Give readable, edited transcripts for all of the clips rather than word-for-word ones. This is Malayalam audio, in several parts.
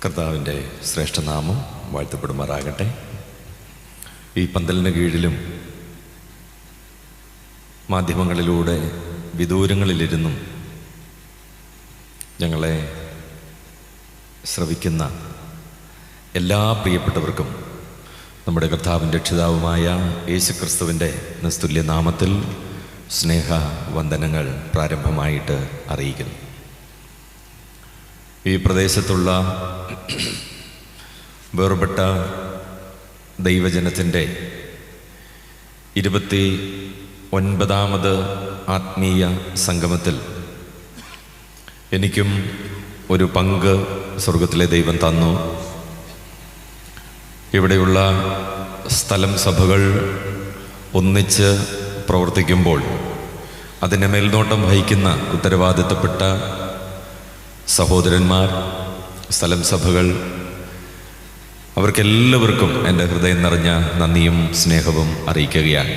കർത്താവിൻ്റെ ശ്രേഷ്ഠനാമം വാഴ്ത്തപ്പെടുമാറാകട്ടെ. ഈ പന്തലിന് കീഴിലും മാധ്യമങ്ങളിലൂടെ വിദൂരങ്ങളിലിരുന്നും ഞങ്ങളെ ശ്രവിക്കുന്ന എല്ലാ പ്രിയപ്പെട്ടവർക്കും നമ്മുടെ കർത്താവിൻ്റെ രക്ഷിതാവുമായ യേശുക്രിസ്തുവിൻ്റെ നിസ്തുല്യ നാമത്തിൽ സ്നേഹവന്ദനങ്ങൾ പ്രാരംഭമായിട്ട് അറിയിക്കുന്നു. ഈ പ്രദേശത്തുള്ള വേർപെട്ട ദൈവജനത്തിൻ്റെ 29ാമത് ആത്മീയ സംഗമത്തിൽ എനിക്കും ഒരു പങ്ക് സ്വർഗത്തിലെ ദൈവം തന്നു. ഇവിടെയുള്ള സ്ഥലം സഭകൾ ഒന്നിച്ച് പ്രവർത്തിക്കുമ്പോൾ അതിനെ മേൽനോട്ടം വഹിക്കുന്ന ഉത്തരവാദിത്തപ്പെട്ട സഹോദരന്മാർ, സ്ഥലം സഭകൾ, അവർക്കെല്ലാവർക്കും എൻ്റെ ഹൃദയം നിറഞ്ഞ നന്ദിയും സ്നേഹവും അറിയിക്കുകയാണ്.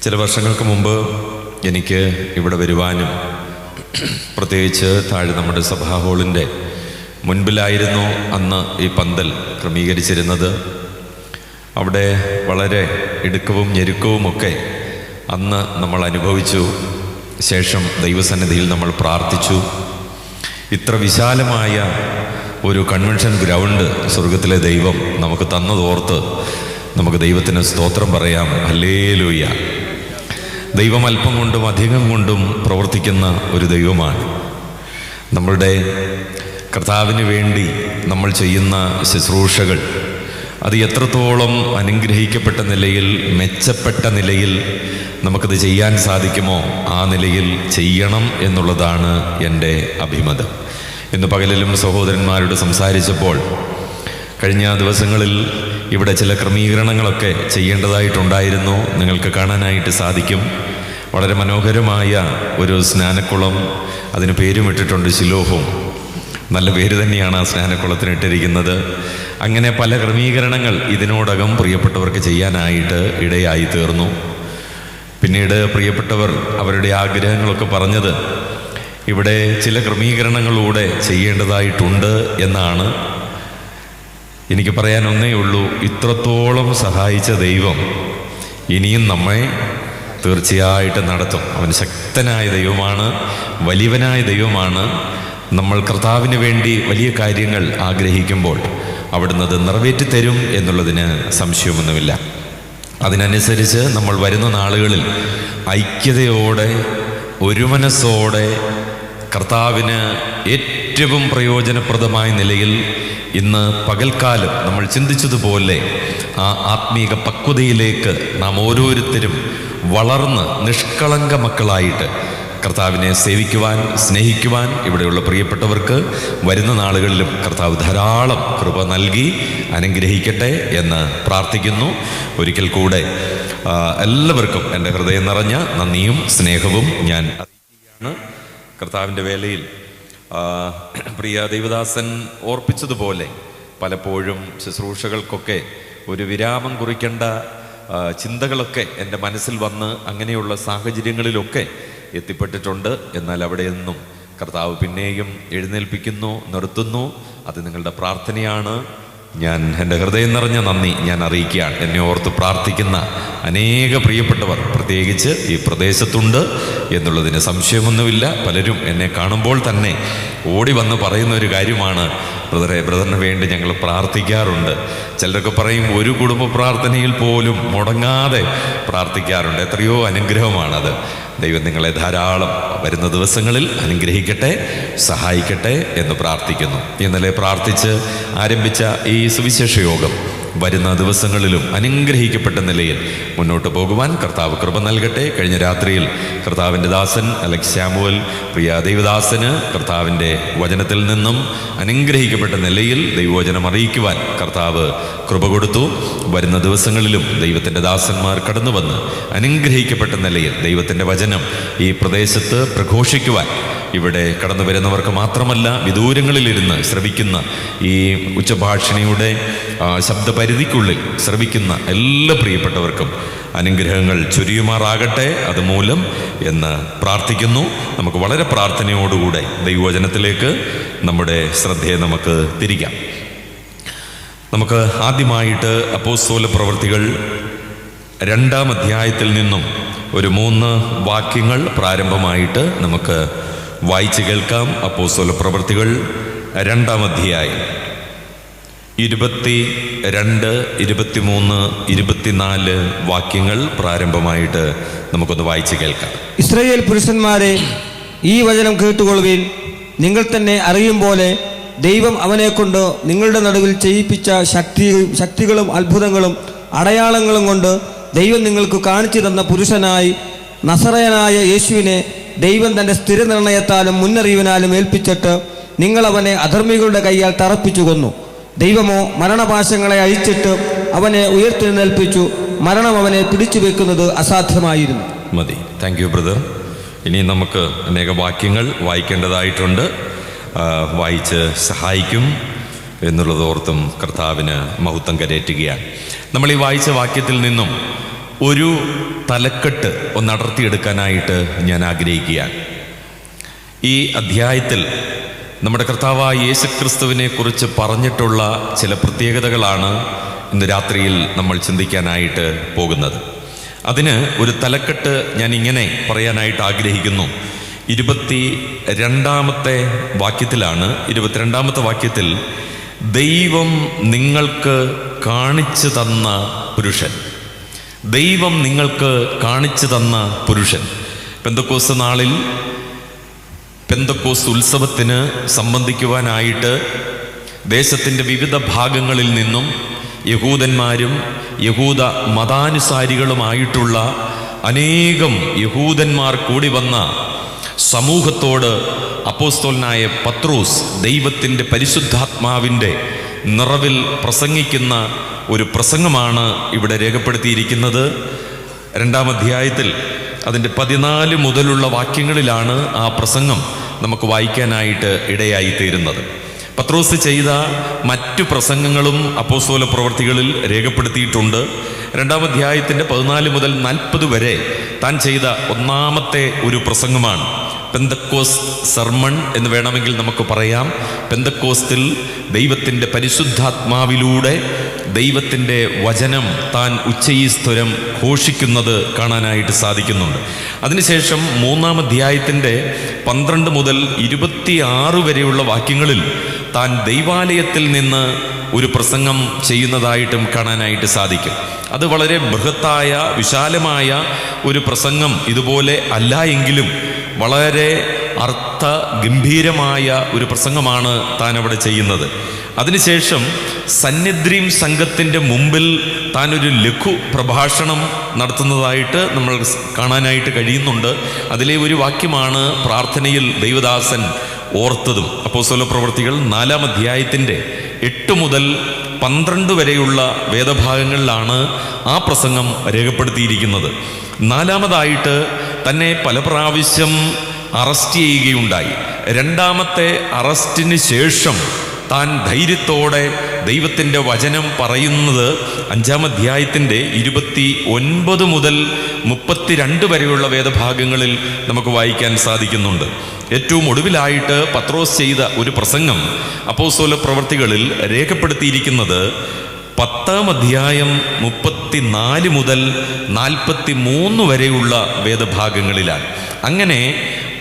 ചില വർഷങ്ങൾക്ക് മുമ്പ് എനിക്ക് ഇവിടെ വരുവാനും, പ്രത്യേകിച്ച് താഴെ നമ്മുടെ സഭാ ഹാളിൻ്റെ മുൻപിലായിരുന്നു അന്ന് ഈ പന്തൽ ക്രമീകരിച്ചിരുന്നത്. അവിടെ വളരെ ഇടുക്കവും ഞെരുക്കവുമൊക്കെ അന്ന് നമ്മൾ അനുഭവിച്ചു. ശേഷം ദൈവസന്നിധിയിൽ നമ്മൾ പ്രാർത്ഥിച്ചു. ഇത്ര വിശാലമായ ഒരു കൺവെൻഷൻ ഗ്രൗണ്ട് സ്വർഗത്തിലെ ദൈവം നമുക്ക് തന്നതോർത്ത് നമുക്ക് ദൈവത്തിന് സ്തോത്രം പറയാം. ഹല്ലേലൂയ. ദൈവം അല്പം കൊണ്ടും അധികം കൊണ്ടും പ്രവർത്തിക്കുന്ന ഒരു ദൈവമാണ്. നമ്മളുടെ കർത്താവിന് വേണ്ടി നമ്മൾ ചെയ്യുന്ന ശുശ്രൂഷകൾ അത് എത്രത്തോളം അനുഗ്രഹിക്കപ്പെട്ട നിലയിൽ, മെച്ചപ്പെട്ട നിലയിൽ നമുക്കത് ചെയ്യാൻ സാധിക്കുമോ ആ നിലയിൽ ചെയ്യണം എന്നുള്ളതാണ് എൻ്റെ അഭിമതം. ഇന്ന് പകലിലും സഹോദരന്മാരോട് സംസാരിച്ചപ്പോൾ കഴിഞ്ഞ ദിവസങ്ങളിൽ ഇവിടെ ചില ക്രമീകരണങ്ങളൊക്കെ ചെയ്യേണ്ടതായിട്ടുണ്ടായിരുന്നു. നിങ്ങൾക്ക് കാണാനായിട്ട് സാധിക്കും. വളരെ മനോഹരമായ ഒരു സ്നാനക്കുളം, അതിന് പേരുമിട്ടിട്ടുണ്ട് ശിലോഹും. നല്ല പേര് തന്നെയാണ് ആ സ്നാനക്കുളത്തിന് ഇട്ടിരിക്കുന്നത്. അങ്ങനെ പല ക്രമീകരണങ്ങൾ ഇതിനോടകം പ്രിയപ്പെട്ടവർക്ക് ചെയ്യാനായിട്ട് ഇടയായി തീർന്നു. പിന്നീട് പ്രിയപ്പെട്ടവർ അവരുടെ ആഗ്രഹങ്ങളൊക്കെ പറഞ്ഞത് ഇവിടെ ചില ക്രമീകരണങ്ങളിലൂടെ ചെയ്യേണ്ടതായിട്ടുണ്ട് എന്നാണ്. എനിക്ക് പറയാൻ ഒന്നേ ഉള്ളൂ, ഇത്രത്തോളം സഹായിച്ച ദൈവം ഇനിയും നമ്മെ തീർച്ചയായിട്ടും നടത്തും. അവൻ ശക്തനായ ദൈവമാണ്, വലിയവനായ ദൈവമാണ്. നമ്മൾ കർത്താവിന് വേണ്ടി വലിയ കാര്യങ്ങൾ ആഗ്രഹിക്കുമ്പോൾ അവിടുന്ന് അത് നിറവേറ്റി തരും എന്നുള്ളതിന് സംശയമൊന്നുമില്ല. അതിനനുസരിച്ച് നമ്മൾ വരുന്ന നാളുകളിൽ ഐക്യതയോടെ, ഒരു മനസ്സോടെ കർത്താവിന് ഏറ്റവും പ്രയോജനപ്രദമായ നിലയിൽ ഇന്ന് പകൽക്കാലം നമ്മൾ ചിന്തിച്ചതുപോലെ ആ ആത്മീക പക്വതയിലേക്ക് നാം ഓരോരുത്തരും വളർന്ന് നിഷ്കളങ്ക മക്കളായിട്ട് കർത്താവിനെ സേവിക്കുവാൻ, സ്നേഹിക്കുവാൻ ഇവിടെയുള്ള പ്രിയപ്പെട്ടവർക്ക് വരുന്ന നാളുകളിലും കർത്താവ് ധാരാളം കൃപ നൽകി അനുഗ്രഹിക്കട്ടെ എന്ന് പ്രാർത്ഥിക്കുന്നു. ഒരിക്കൽ കൂടെ എല്ലാവർക്കും എൻ്റെ ഹൃദയം നിറഞ്ഞ നന്ദിയും സ്നേഹവും ഞാൻ അറിയിക്കുകയാണ്. കർത്താവിൻ്റെ വേലയിൽ പ്രിയ ദൈവദാസൻ ഓർപ്പിച്ചതുപോലെ പലപ്പോഴും ശുശ്രൂഷകൾക്കൊക്കെ ഒരു വിരാമം കുറിക്കേണ്ട ചിന്തകളൊക്കെ എൻ്റെ മനസ്സിൽ വന്ന് അങ്ങനെയുള്ള സാഹചര്യങ്ങളിലൊക്കെ എത്തിപ്പെട്ടിട്ടുണ്ട്. എന്നാൽ അവിടെ നിന്നും കർത്താവ് പിന്നെയും എഴുന്നേൽപ്പിക്കുന്നു, നിർത്തുന്നു. അത് നിങ്ങളുടെ പ്രാർത്ഥനയാണ്. ഞാൻ എൻ്റെ ഹൃദയം നിറഞ്ഞ നന്ദി ഞാൻ അറിയിക്കുകയാണ്. എന്നെ ഓർത്ത് പ്രാർത്ഥിക്കുന്ന അനേക പ്രിയപ്പെട്ടവർ പ്രത്യേകിച്ച് ഈ പ്രദേശത്തുണ്ട് എന്നുള്ളതിന് സംശയമൊന്നുമില്ല. പലരും എന്നെ കാണുമ്പോൾ തന്നെ ഓടി വന്ന് പറയുന്ന ഒരു കാര്യമാണ്, ബ്രദറിന് വേണ്ടി ഞങ്ങൾ പ്രാർത്ഥിക്കാറുണ്ട്. ചിലരൊക്കെ പറയും ഒരു കുടുംബ പ്രാർത്ഥനയിൽ പോലും മുടങ്ങാതെ പ്രാർത്ഥിക്കാറുണ്ട്. എത്രയോ അനുഗ്രഹമാണത്. ദൈവം നിങ്ങളെ ധാരാളം വരുന്ന ദിവസങ്ങളിൽ അനുഗ്രഹിക്കട്ടെ, സഹായിക്കട്ടെ എന്ന് പ്രാർത്ഥിക്കുന്നു. ഇന്നലെ പ്രാർത്ഥിച്ച് ആരംഭിച്ച ഈ സുവിശേഷ യോഗം വരുന്ന ദിവസങ്ങളിലും അനുഗ്രഹിക്കപ്പെട്ട നിലയിൽ മുന്നോട്ട് പോകുവാൻ കർത്താവ് കൃപ നൽകട്ടെ. കഴിഞ്ഞ രാത്രിയിൽ കർത്താവിൻ്റെ ദാസൻ അലക്സ് ശാമുവൽ പ്രിയ ദൈവദാസന് കർത്താവിൻ്റെ വചനത്തിൽ നിന്നും അനുഗ്രഹിക്കപ്പെട്ട നിലയിൽ ദൈവവചനം അറിയിക്കുവാൻ കർത്താവ് കൃപ കൊടുത്തു. വരുന്ന ദിവസങ്ങളിലും ദൈവത്തിൻ്റെ ദാസന്മാർ കടന്നു വന്ന് അനുഗ്രഹിക്കപ്പെട്ട നിലയിൽ ദൈവത്തിൻ്റെ വചനം ഈ പ്രദേശത്ത് പ്രഘോഷിക്കുവാൻ ഇവിടെ കടന്നു വരുന്നവർക്ക് മാത്രമല്ല, വിദൂരങ്ങളിലിരുന്ന് ശ്രവിക്കുന്ന ഈ ഉച്ചഭാഷിണിയുടെ ശബ്ദപരിധിക്കുള്ളിൽ ശ്രവിക്കുന്ന എല്ലാ പ്രിയപ്പെട്ടവർക്കും അനുഗ്രഹങ്ങൾ ചൊരിയുമാറാകട്ടെ അതുമൂലം എന്ന് പ്രാർത്ഥിക്കുന്നു. നമുക്ക് വളരെ പ്രാർത്ഥനയോടുകൂടെ ദൈവവചനത്തിലേക്ക് നമ്മുടെ ശ്രദ്ധയെ നമുക്ക് തിരിക്കാം. നമുക്ക് ആദ്യമായിട്ട് അപ്പോസ്തല പ്രവൃത്തികൾ 2-ാം അധ്യായത്തിൽ നിന്നും ഒരു 3 വാക്യങ്ങൾ പ്രാരംഭമായിട്ട് നമുക്ക് വായിച്ച് കേൾക്കാം. അപ്പോസ്തല പ്രവൃത്തികൾ 2-ാം അധ്യായം 22, 23, 24 വാക്യങ്ങൾ പ്രാരംഭമായിട്ട് നമുക്കൊന്ന് വായിച്ച് കേൾക്കാം. ഇസ്രായേൽ പുരുഷന്മാരെ, ഈ വചനം കേട്ടുകൊള്ളുവിൻ. നിങ്ങൾ തന്നെ അറിയും പോലെ ദൈവം അവനെ കൊണ്ട് നിങ്ങളുടെ നടുവിൽ ചെയ്യിപ്പിച്ച ശക്തികളും അത്ഭുതങ്ങളും അടയാളങ്ങളും കൊണ്ട് ദൈവം നിങ്ങൾക്ക് കാണിച്ചു തന്ന പുരുഷനായി നസറയനായ യേശുവിനെ ദൈവം തൻ്റെ സ്ഥിരനിർണയത്താലും മുന്നറിവിനാലും ഏൽപ്പിച്ചിട്ട് നിങ്ങൾ അവനെ അധർമ്മികളുടെ കൈയാൽ തറപ്പിച്ചു കൊന്നു. ദൈവമോ മരണപാശങ്ങളെ അഴിച്ചിട്ട് അവനെ ഉയർത്തെഴുന്നേൽപ്പിച്ചു. മരണം അവനെ പിടിച്ചു വെക്കുന്നത് അസാധ്യമായിരുന്നു. മതി. Thank you brother. ഇനി നമുക്ക് അനേക വാക്യങ്ങൾ വായിക്കേണ്ടതായിട്ടുണ്ട്. വായിച്ച് സഹായിക്കും എന്നുള്ളതോർത്തും കർത്താവിന് മഹത്വം കരേറ്റുകയാണ്. നമ്മൾ ഈ വായിച്ച വാക്യത്തിൽ നിന്നും ഒരു തലക്കെട്ട് ഒന്ന് അടർത്തിയെടുക്കാനായിട്ട് ഞാൻ ആഗ്രഹിക്കുകയാണ്. ഈ അധ്യായത്തിൽ നമ്മുടെ കർത്താവായ യേശുക്രിസ്തുവിനെ കുറിച്ച് പറഞ്ഞിട്ടുള്ള ചില പ്രത്യേകതകളാണ് ഇന്ന് രാത്രിയിൽ നമ്മൾ ചിന്തിക്കാനായിട്ട് പോകുന്നത്. അതിന് ഒരു തലക്കെട്ട് ഞാൻ ഇങ്ങനെ പറയാനായിട്ട് ആഗ്രഹിക്കുന്നു. 22-ാമത്തെ വാക്യത്തിലാണ്. 22-ാമത്തെ വാക്യത്തിൽ ദൈവം നിങ്ങൾക്ക് കാണിച്ചു തന്ന പുരുഷൻ. ദൈവം നിങ്ങൾക്ക് കാണിച്ചു തന്ന പുരുഷൻ. പെന്തക്കോസ്ത് നാളിൽ പെന്തക്കോസ്ത് ഉത്സവത്തിന് സംബന്ധിക്കുവാനായിട്ട് ദേശത്തിൻ്റെ വിവിധ ഭാഗങ്ങളിൽ നിന്നും യഹൂദന്മാരും യഹൂദ മതാനുസാരികളുമായിട്ടുള്ള അനേകം യഹൂദന്മാർ കൂടി വന്ന സമൂഹത്തോട് അപ്പോസ്തലനായ പത്രോസ് ദൈവത്തിൻ്റെ പരിശുദ്ധാത്മാവിൻ്റെ നിറവിൽ പ്രസംഗിക്കുന്ന ഒരു പ്രസംഗമാണ് ഇവിടെ രേഖപ്പെടുത്തിയിരിക്കുന്നത്. 2-ാം അധ്യായത്തിൽ അതിൻ്റെ 14 മുതലുള്ള വാക്യങ്ങളിലാണ് ആ പ്രസംഗം നമുക്ക് വായിക്കാനായിട്ട് ഇടയായിത്തീരുന്നത്. പത്രോസ് ചെയ്ത മറ്റു പ്രസംഗങ്ങളും അപ്പോസ്തല പ്രവൃത്തികളിൽ രേഖപ്പെടുത്തിയിട്ടുണ്ട്. 2-ാം അധ്യായത്തിൻ്റെ 14 മുതൽ 40 വരെ താൻ ചെയ്ത 1-ാമത്തെ ഒരു പ്രസംഗമാണ്. പെന്തക്കോസ്ത് സർമൺ എന്ന് വേണമെങ്കിൽ നമുക്ക് പറയാം. പെന്തക്കോസ്തിൽ ദൈവത്തിൻ്റെ പരിശുദ്ധാത്മാവിലൂടെ ദൈവത്തിൻ്റെ വചനം താൻ ഉച്ചയിസ്തുരം ഘോഷിക്കുന്നത് കാണാനായിട്ട് സാധിക്കുന്നുണ്ട്. അതിനുശേഷം 3-ാം അധ്യായത്തിൻ്റെ 12 മുതൽ 26 വരെയുള്ള വാക്യങ്ങളിൽ താൻ ദൈവാലയത്തിൽ നിന്ന് ഒരു പ്രസംഗം ചെയ്യുന്നതായിട്ടും കാണാനായിട്ട് സാധിക്കും. അത് വളരെ ബൃഹത്തായ വിശാലമായ ഒരു പ്രസംഗം ഇതുപോലെ അല്ല എങ്കിലും വളരെ അർത്ഥഗംഭീരമായ ഒരു പ്രസംഗമാണ് താൻ അവിടെ ചെയ്യുന്നത്. അതിനുശേഷം സന്നിദ്രീം സംഘത്തിൻ്റെ മുമ്പിൽ താൻ ഒരു ലഘു പ്രഭാഷണം നടത്തുന്നതായിട്ട് നമ്മൾ കാണാനായിട്ട് കഴിയുന്നുണ്ട്. അതിലെ ഒരു വാക്യമാണ് പ്രാർത്ഥനയിൽ ദൈവദാസൻ ഓർത്തതും. അപ്പോസ്തല പ്രവൃത്തികൾ 4-ാം അധ്യായത്തിൻ്റെ 8 മുതൽ 12 വരെയുള്ള വേദഭാഗങ്ങളിലാണ് ആ പ്രസംഗം രേഖപ്പെടുത്തിയിരിക്കുന്നത്. 4-ാമതായിട്ട് തന്നെ പല പ്രാവശ്യം അറസ്റ്റ് ചെയ്യുകയുണ്ടായി. 2-ാമത്തെ അറസ്റ്റിന് ശേഷം താൻ ധൈര്യത്തോടെ ദൈവത്തിൻ്റെ വചനം പറയുന്നത് 5-ാം അധ്യായത്തിൻ്റെ 29 മുതൽ 32 വരെയുള്ള വേദഭാഗങ്ങളിൽ നമുക്ക് വായിക്കാൻ സാധിക്കുന്നുണ്ട്. ഏറ്റവും ഒടുവിലായിട്ട് പത്രോസ് ചെയ്ത ഒരു പ്രസംഗം അപ്പോസ്തല പ്രവൃത്തികളിൽ രേഖപ്പെടുത്തിയിരിക്കുന്നത് 10-ാം അധ്യായം 34 മുതൽ 43 വരെയുള്ള വേദഭാഗങ്ങളിലാണ്. അങ്ങനെ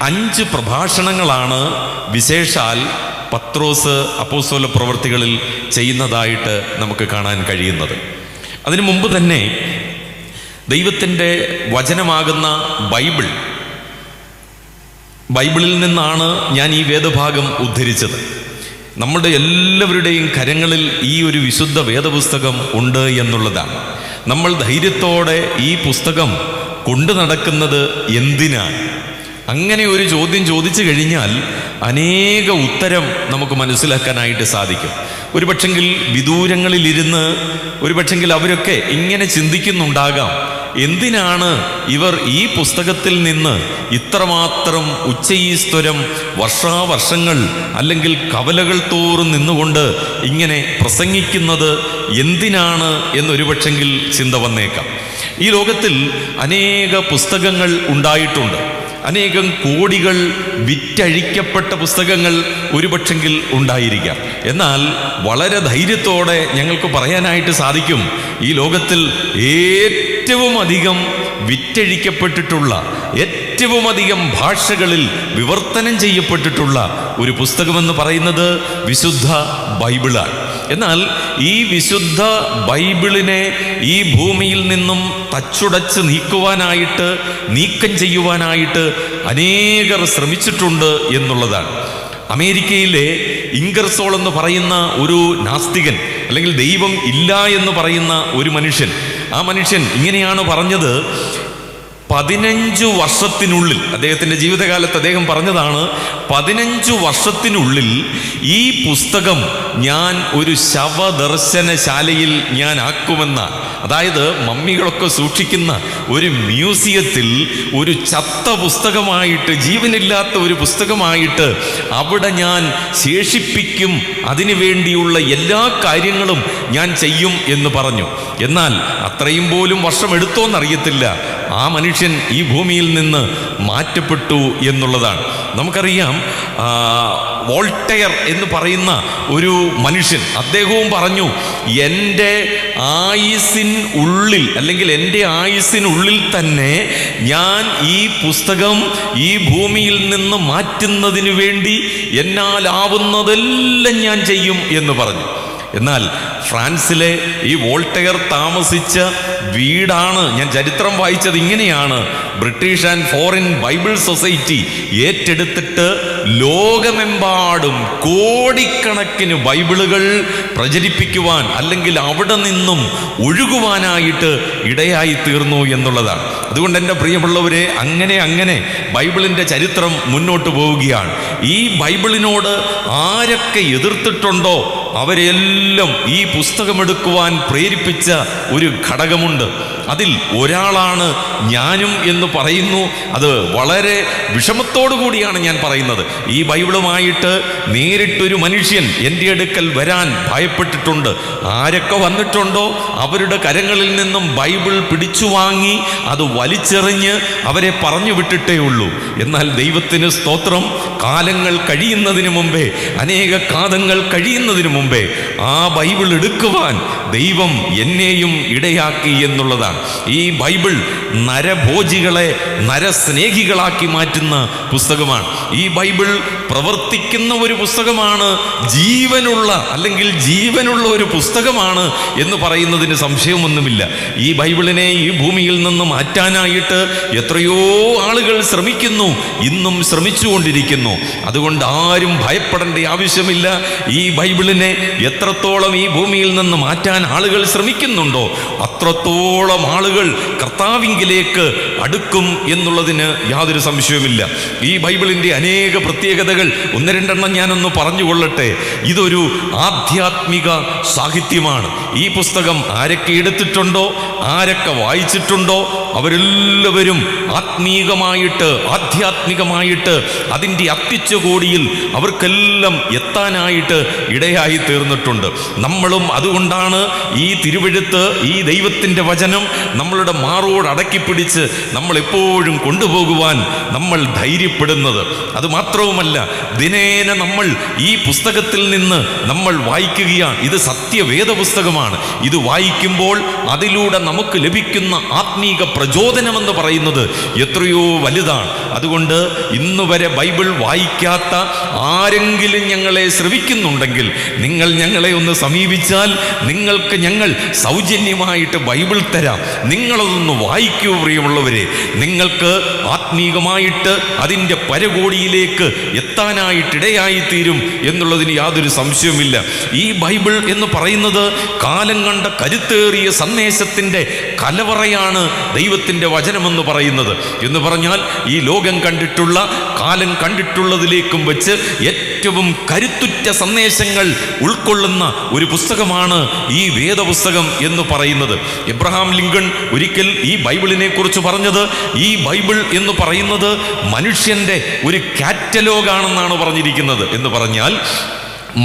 5 പ്രഭാഷണങ്ങളാണ് വിശേഷാൽ പത്രോസ് അപ്പോസ്തല പ്രവൃത്തികളിൽ ചെയ്യുന്നതായിട്ട് നമുക്ക് കാണാൻ കഴിയുന്നത്. അതിനു മുമ്പ് തന്നെ ദൈവത്തിൻ്റെ വചനമാകുന്ന ബൈബിളിൽ നിന്നാണ് ഞാൻ ഈ വേദഭാഗം ഉദ്ധരിച്ചത്. നമ്മുടെ എല്ലാവരുടെയും കരങ്ങളിൽ ഈ ഒരു വിശുദ്ധ വേദപുസ്തകം ഉണ്ട് എന്നുള്ളതാണ്. നമ്മൾ ധൈര്യത്തോടെ ഈ പുസ്തകം കൊണ്ടു നടക്കുന്നത് എന്തിനാണ്? അങ്ങനെ ഒരു ചോദ്യം ചോദിച്ചു കഴിഞ്ഞാൽ അനേക ഉത്തരം നമുക്ക് മനസ്സിലാക്കാനായിട്ട് സാധിക്കും. ഒരുപക്ഷെങ്കിൽ വിദൂരങ്ങളിലിരുന്ന് ഒരുപക്ഷെങ്കിൽ അവരൊക്കെ ഇങ്ങനെ ചിന്തിക്കുന്നുണ്ടാകാം, എന്തിനാണ് ഇവർ ഈ പുസ്തകത്തിൽ നിന്ന് ഇത്രമാത്രം ഉച്ചൈസ്വരം വർഷാവർഷങ്ങൾ അല്ലെങ്കിൽ കവലകൾ തോറും നിന്നുകൊണ്ട് ഇങ്ങനെ പ്രസംഗിക്കുന്നത് എന്തിനാണ് എന്നൊരുപക്ഷെങ്കിൽ ചിന്ത വന്നേക്കാം. ഈ ലോകത്തിൽ അനേക പുസ്തകങ്ങൾ ഉണ്ടായിട്ടുണ്ട്. അനേകം കോടികൾ വിറ്റഴിക്കപ്പെട്ട പുസ്തകങ്ങൾ ഒരുപക്ഷെങ്കിൽ ഉണ്ടായിരിക്കാം. എന്നാൽ വളരെ ധൈര്യത്തോടെ ഞങ്ങൾക്ക് പറയാനായിട്ട് സാധിക്കും, ഈ ലോകത്തിൽ ഏറ്റവും അധികം വിറ്റഴിക്കപ്പെട്ടിട്ടുള്ള, ഏറ്റവും അധികം ഭാഷകളിൽ വിവർത്തനം ചെയ്യപ്പെട്ടിട്ടുള്ള ഒരു പുസ്തകമെന്ന് പറയുന്നത് വിശുദ്ധ ബൈബിളാണ്. എന്നാൽ ഈ വിശുദ്ധ ബൈബിളിനെ ഈ ഭൂമിയിൽ നിന്നും തച്ചുടച്ച് നീക്കം ചെയ്യുവാനായിട്ട് അനേകർ ശ്രമിച്ചിട്ടുണ്ട് എന്നുള്ളതാണ്. അമേരിക്കയിലെ ഇംഗർസോൾ എന്ന് പറയുന്ന ഒരു നാസ്തികൻ, അല്ലെങ്കിൽ ദൈവം ഇല്ല എന്ന് പറയുന്ന ഒരു മനുഷ്യൻ, ആ മനുഷ്യൻ ഇങ്ങനെയാണ് പറഞ്ഞത്. 15 വർഷത്തിനുള്ളിൽ, അദ്ദേഹത്തിൻ്റെ ജീവിതകാലത്ത് അദ്ദേഹം പറഞ്ഞതാണ്, 15 വർഷത്തിനുള്ളിൽ ഈ പുസ്തകം ഞാൻ ഒരു ശവദർശനശാലയിൽ ഞാൻ ആക്കുമെന്നാണ്. അതായത് മമ്മികളൊക്കെ സൂക്ഷിക്കുന്ന ഒരു മ്യൂസിയത്തിൽ ഒരു ചത്ത പുസ്തകമായിട്ട്, ജീവനില്ലാത്ത ഒരു പുസ്തകമായിട്ട് അവിടെ ഞാൻ ശേഷിപ്പിക്കും, അതിനു വേണ്ടിയുള്ള എല്ലാ കാര്യങ്ങളും ഞാൻ ചെയ്യും എന്ന് പറഞ്ഞു. എന്നാൽ അത്രയും പോലും വർഷം എടുത്തോന്നറിയത്തില്ല, ആ മനുഷ്യൻ ഈ ഭൂമിയിൽ നിന്ന് മാറ്റപ്പെട്ടു എന്നുള്ളതാണ്. നമുക്കറിയാം, വോൾട്ടയർ എന്ന് പറയുന്ന ഒരു മനുഷ്യൻ, അദ്ദേഹവും പറഞ്ഞു, എൻ്റെ ആയുസ്സിൻ ഉള്ളിൽ, അല്ലെങ്കിൽ എൻ്റെ ആയുസ്സിനുള്ളിൽ തന്നെ ഞാൻ ഈ പുസ്തകം ഈ ഭൂമിയിൽ നിന്ന് മാറ്റുന്നതിന് വേണ്ടി എന്നാലാവുന്നതെല്ലാം ഞാൻ ചെയ്യും എന്ന് പറഞ്ഞു. എന്നാൽ ഫ്രാൻസിലെ ഈ വോൾട്ടയർ താമസിച്ച വീടാണ്, ഞാൻ ചരിത്രം വായിച്ചത് ഇങ്ങനെയാണ്, British and foreign Bible society ഏറ്റെടുത്തിട്ട് ലോകമെമ്പാടും കോടിക്കണക്കിന് ബൈബിളുകൾ പ്രചരിപ്പിക്കുവാൻ, അല്ലെങ്കിൽ അവിടെ നിന്നും ഒഴുകുവാനായിട്ട് ഇടയായി തീർന്നു എന്നുള്ളതാണ്. അതുകൊണ്ട് എൻ്റെ പ്രിയമുള്ളവരെ, അങ്ങനെ ബൈബിളിൻ്റെ ചരിത്രം മുന്നോട്ട് പോവുകയാണ്. ഈ ബൈബിളിനോട് ആരൊക്കെ എതിർത്തിട്ടുണ്ടോ അവരെല്ലാം ഈ പുസ്തകമെടുക്കുവാൻ പ്രേരിപ്പിച്ച ഒരു ഘടകമുണ്ട്. അതിൽ ഒരാളാണ് ഞാനും എന്ന് പറയുന്നു. അത് വളരെ വിഷമത്തോടു കൂടിയാണ് ഞാൻ പറയുന്നത്. ഈ ബൈബിളുമായിട്ട് നേരിട്ടൊരു മനുഷ്യൻ എൻ്റെ അടുക്കൽ വരാൻ ഭയപ്പെട്ടിട്ടുണ്ട്. ആരൊക്കെ വന്നിട്ടുണ്ടോ അവരുടെ കരങ്ങളിൽ നിന്നും ബൈബിൾ പിടിച്ചു വാങ്ങി അത് വലിച്ചെറിഞ്ഞ് അവരെ പറഞ്ഞു വിട്ടിട്ടേ ഉള്ളൂ. എന്നാൽ ദൈവത്തിന് സ്തോത്രം, കാലങ്ങൾ കഴിയുന്നതിന് മുമ്പേ, അനേക കാലങ്ങൾ കഴിയുന്നതിന് മുമ്പേ ആ ബൈബിൾ എടുക്കുവാൻ ദൈവം എന്നെയും ഇടയാക്കി എന്നുള്ളതാണ്. ഈ ബൈബിൾ നരഭോജികളെ നരസ്നേഹികളാക്കി മാറ്റുന്ന പുസ്തകമാണ്. ഈ ബൈബിൾ പ്രവർത്തിക്കുന്ന ഒരു പുസ്തകമാണ്, ജീവനുള്ള ഒരു പുസ്തകമാണ് എന്ന് പറയുന്നതിന് സംശയമൊന്നുമില്ല. ഈ ബൈബിളിനെ ഈ ഭൂമിയിൽ നിന്ന് മാറ്റാനായിട്ട് എത്രയോ ആളുകൾ ശ്രമിക്കുന്നു, ഇന്നും ശ്രമിച്ചുകൊണ്ടിരിക്കുന്നു. അതുകൊണ്ട് ആരും ഭയപ്പെടേണ്ട ആവശ്യമില്ല. ഈ ബൈബിളിനെ എത്രത്തോളം ഈ ഭൂമിയിൽ നിന്ന് മാറ്റാൻ ആളുകൾ ശ്രമിക്കുന്നുണ്ടോ അത്രത്തോളം ആളുകൾ കർത്താവിങ്കിലേക്ക് അടുക്കും എന്നുള്ളതിന് യാതൊരു സംശയവുമില്ല. ഈ ബൈബിളിൻ്റെ അനേക പ്രത്യേകതകൾ 1-2 ഞാനൊന്ന് പറഞ്ഞുകൊള്ളട്ടെ. ഇതൊരു ആധ്യാത്മിക സാഹിത്യമാണ്. ഈ പുസ്തകം ആരൊക്കെ എടുത്തിട്ടുണ്ടോ, ആരൊക്കെ വായിച്ചിട്ടുണ്ടോ അവരെല്ലാവരും ആധ്യാത്മികമായിട്ട് അതിൻ്റെ അത്യുച്ചകോടിയിൽ അവർക്കെല്ലാം എത്താനായിട്ട് ഇടയായി തീർന്നിട്ടുണ്ട്. നമ്മളും അതുകൊണ്ടാണ് ഈ തിരുവെഴുത്ത്, ഈ ദൈവത്തിൻ്റെ വചനം നമ്മളുടെ മാറോട് അടക്കിപ്പിടിച്ച് നമ്മൾ എപ്പോഴും കൊണ്ടുപോകുവാൻ നമ്മൾ ധൈര്യപ്പെടുന്നത്. അതുമാത്രവുമല്ല, ദിനേന നമ്മൾ ഈ പുസ്തകത്തിൽ നിന്ന് നമ്മൾ വായിക്കുകയാണ്. ഇത് സത്യവേദ പുസ്തകമാണ്. ഇത് വായിക്കുമ്പോൾ അതിലൂടെ നമുക്ക് ലഭിക്കുന്ന ആത്മീക പ്രചോദനമെന്ന് പറയുന്നത് എത്രയോ വലുതാണ്. അതുകൊണ്ട് ഇന്നുവരെ ബൈബിൾ വായിക്കാത്ത ആരെങ്കിലും ഞങ്ങളെ ശ്രവിക്കുന്നുണ്ടെങ്കിൽ നിങ്ങൾ ഞങ്ങളെ ഒന്ന് സമീപിച്ചാൽ നിങ്ങൾക്ക് ഞങ്ങൾ സൗജന്യമായിട്ട് ബൈബിൾ തരാം. നിങ്ങളതൊന്ന് വായിക്കൂ പ്രിയമുള്ളവരെ. നിങ്ങൾക്ക് ആത്മീകമായിട്ട് അതിൻ്റെ പരകോടിയിലേക്ക് എത്താനായിട്ടിടയായിത്തീരും എന്നുള്ളതിന് യാതൊരു സംശയവുമില്ല. ഈ ബൈബിൾ എന്ന് പറയുന്നത് കാലം കണ്ട കരുത്തേറിയ സന്ദേശത്തിൻ്റെ കലവറയാണ് ദൈവത്തിൻ്റെ വചനമെന്ന് പറയുന്നത്. എന്ന് പറഞ്ഞാൽ ഈ ലോകം കണ്ടിട്ടുള്ള, കാലം കണ്ടിട്ടുള്ളതിലേക്കും വെച്ച് ഏറ്റവും കരുത്തുറ്റ സന്ദേശങ്ങൾ ഉൾക്കൊള്ളുന്ന ഒരു പുസ്തകമാണ് ഈ വേദപുസ്തകം എന്ന് പറയുന്നത്. എബ്രഹാം ലിങ്കൺ ഒരിക്കൽ ഈ ബൈബിളിനെ കുറിച്ച് പറഞ്ഞത്, ഈ ബൈബിൾ എന്ന് പറയുന്നത് മനുഷ്യന്റെ ഒരു കാറ്റലോഗാണെന്നാണ് പറഞ്ഞിരിക്കുന്നത്. എന്ന് പറഞ്ഞാൽ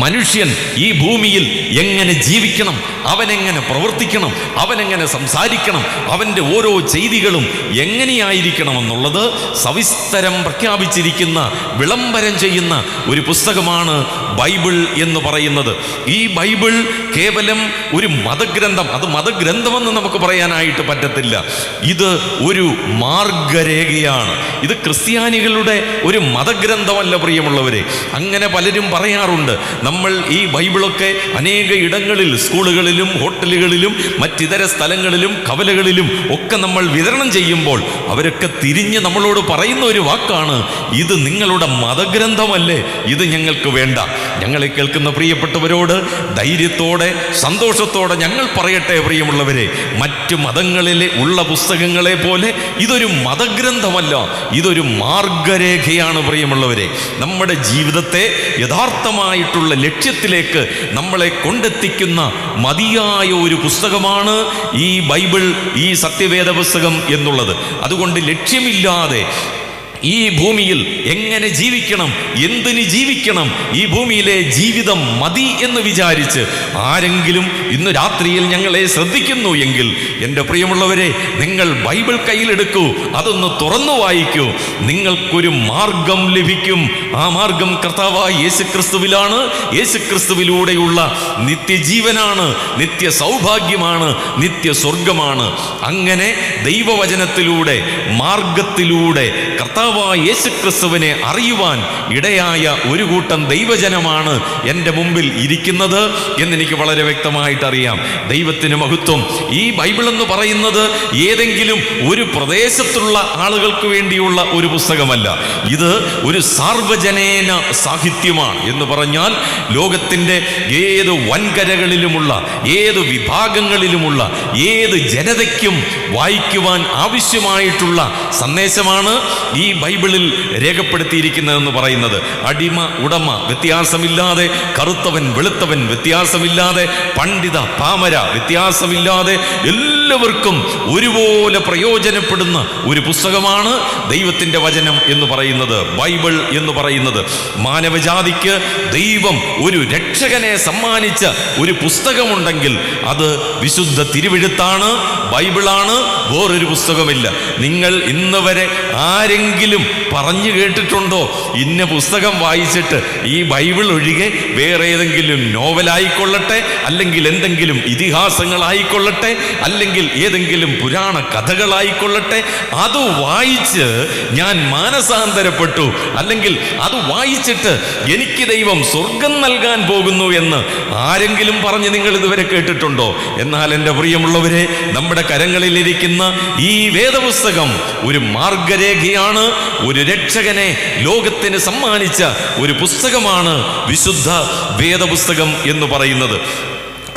മനുഷ്യൻ ഈ ഭൂമിയിൽ എങ്ങനെ ജീവിക്കണം, അവനെങ്ങനെ പ്രവർത്തിക്കണം, അവനെങ്ങനെ സംസാരിക്കണം, അവൻ്റെ ഓരോ ചെയ്തികളും എങ്ങനെയായിരിക്കണമെന്നുള്ളത് സവിസ്തരം പ്രഖ്യാപിച്ചിരിക്കുന്ന, വിളംബരം ചെയ്യുന്ന ഒരു പുസ്തകമാണ് ബൈബിൾ എന്ന് പറയുന്നത്. ഈ ബൈബിൾ കേവലം ഒരു മതഗ്രന്ഥം, അത് മതഗ്രന്ഥമെന്ന് നമുക്ക് പറയാനായിട്ട് പറ്റത്തില്ല. ഇത് ഒരു മാർഗരേഖയാണ്. ഇത് ക്രിസ്ത്യാനികളുടെ ഒരു മതഗ്രന്ഥമല്ല പ്രിയമുള്ളവരെ. അങ്ങനെ പലരും പറയാറുണ്ട്. നമ്മൾ ഈ ബൈബിളൊക്കെ അനേക ഇടങ്ങളിൽ, സ്കൂളുകളിലും ഹോട്ടലുകളിലും മറ്റിതര സ്ഥലങ്ങളിലും കവലകളിലും ഒക്കെ നമ്മൾ വിതരണം ചെയ്യുമ്പോൾ അവരൊക്കെ തിരിഞ്ഞ് നമ്മളോട് പറയുന്ന ഒരു വാക്കാണ്, ഇത് നിങ്ങളുടെ മതഗ്രന്ഥമല്ലേ, ഇത് ഞങ്ങൾക്ക് വേണ്ട. ഞങ്ങളെ കേൾക്കുന്ന പ്രിയപ്പെട്ടവരോട് ധൈര്യത്തോടെ സന്തോഷത്തോടെ ഞങ്ങൾ പറയട്ടെ പ്രിയമുള്ളവരെ, മറ്റു മതങ്ങളിലെ ഉള്ള പുസ്തകങ്ങളെ പോലെ ഇതൊരു മതഗ്രന്ഥമല്ല, ഇതൊരു മാർഗരേഖയാണ് പ്രിയമുള്ളവരെ. നമ്മുടെ ജീവിതത്തെ യഥാർത്ഥമായിട്ടുള്ള ലക്ഷ്യത്തിലേക്ക് നമ്മളെ കൊണ്ടെത്തിക്കുന്ന മതിയായ ഒരു പുസ്തകമാണ് ഈ ബൈബിൾ, ഈ സത്യവേദ പുസ്തകം എന്നുള്ളത്. അതുകൊണ്ട് ലക്ഷ്യമില്ലാതെ ഈ ഭൂമിയിൽ എങ്ങനെ ജീവിക്കണം, എന്തിന് ജീവിക്കണം, ഈ ഭൂമിയിലെ ജീവിതം മതി എന്ന് വിചാരിച്ച് ആരെങ്കിലും ഇന്ന് രാത്രിയിൽ ഞങ്ങളെ ശ്രദ്ധിക്കുന്നു എങ്കിൽ എൻ്റെ പ്രിയമുള്ളവരെ, നിങ്ങൾ ബൈബിൾ കയ്യിലെടുക്കൂ, അതൊന്ന് തുറന്നു വായിക്കൂ. നിങ്ങൾക്കൊരു മാർഗം ലഭിക്കും. ആ മാർഗം കർത്താവായ യേശുക്രിസ്തുവിലാണ്. യേശുക്രിസ്തുവിലൂടെയുള്ള നിത്യജീവനാണ്, നിത്യ സൗഭാഗ്യമാണ്, നിത്യ സ്വർഗമാണ്. അങ്ങനെ ദൈവവചനത്തിലൂടെ, മാർഗത്തിലൂടെ കർത്താവായ യേശുക്രിസ്തുവിനെ അറിയുവാൻ ഇടയായ ഒരു കൂട്ടം ദൈവജനമാണ് എൻ്റെ മുമ്പിൽ ഇരിക്കുന്നത് എന്നെനിക്ക് വളരെ വ്യക്തമായിട്ട് അറിയാം. ദൈവത്തിന് മഹത്വം. ഈ ബൈബിൾ എന്ന് പറയുന്നത് ഏതെങ്കിലും ഒരു പ്രദേശത്തുള്ള ആളുകൾക്ക് വേണ്ടിയുള്ള ഒരു പുസ്തകമല്ല. ഇത് ഒരു സാർവജനീന സാഹിത്യമാണ്. എന്ന് പറഞ്ഞാൽ ലോകത്തിൻ്റെ ഏത് വൻകരകളിലുമുള്ള, ഏത് വിഭാഗങ്ങളിലുമുള്ള ഏത് ജനതയ്ക്കും വായിക്കുവാൻ ആവശ്യമായിട്ടുള്ള സന്ദേശമാണ് ഈ ബൈബിളിൽ രേഖപ്പെടുത്തിയിരിക്കുന്നതെന്ന് പറയുന്നത്. അടിമ ഉടമ വ്യത്യാസമില്ലാതെ, കറുത്തവൻ വെളുത്തവൻ വ്യത്യാസമില്ലാതെ, പണ്ഡിത പാമര വ്യത്യാസമില്ലാതെ എല്ലാവർക്കും ഒരുപോലെ പ്രയോജനപ്പെടുന്ന ഒരു പുസ്തകമാണ് ദൈവത്തിൻ്റെ വചനം എന്ന് പറയുന്നത്, ബൈബിൾ എന്ന് പറയുന്നത്. മാനവജാതിക്ക് ദൈവം ഒരു രക്ഷകനെ സമ്മാനിച്ച ഒരു പുസ്തകമുണ്ടെങ്കിൽ അത് വിശുദ്ധ തിരുവെഴുത്താണ്, ബൈബിളാണ്. വേറൊരു പുസ്തകമില്ല. നിങ്ങൾ ഇന്ന് വരെ ആരെങ്കിലും പറഞ്ഞു കേട്ടിട്ടുണ്ടോ, ഇന്ന പുസ്തകം വായിച്ചിട്ട് ഈ ബൈബിൾ ഒഴികെ വേറെ ഏതെങ്കിലും നോവലായിക്കൊള്ളട്ടെ, അല്ലെങ്കിൽ എന്തെങ്കിലും ഇതിഹാസങ്ങളായിക്കൊള്ളട്ടെ, അല്ലെങ്കിൽ ഏതെങ്കിലും പുരാണ കഥകളായിക്കൊള്ളട്ടെ, അത് വായിച്ച് ഞാൻ മാനസാന്തരപ്പെട്ടു, അല്ലെങ്കിൽ അത് വായിച്ചിട്ട് എനിക്ക് ദൈവം സ്വർഗം നൽകാൻ പോകുന്നു എന്ന് ആരെങ്കിലും പറഞ്ഞ് നിങ്ങൾ ഇതുവരെ കേട്ടിട്ടുണ്ടോ? എന്നാൽ എൻ്റെ പ്രിയമുള്ളവരെ, നമ്മുടെ കരങ്ങളിലിരിക്കുന്ന ഈ വേദപുസ്തകം ഒരു മാർഗരേഖയാണ്, ഒരു രക്ഷകനെ ലോകത്തിന് സമ്മാനിച്ച ഒരു പുസ്തകമാണ് വിശുദ്ധ വേദപുസ്തകം എന്ന് പറയുന്നത്.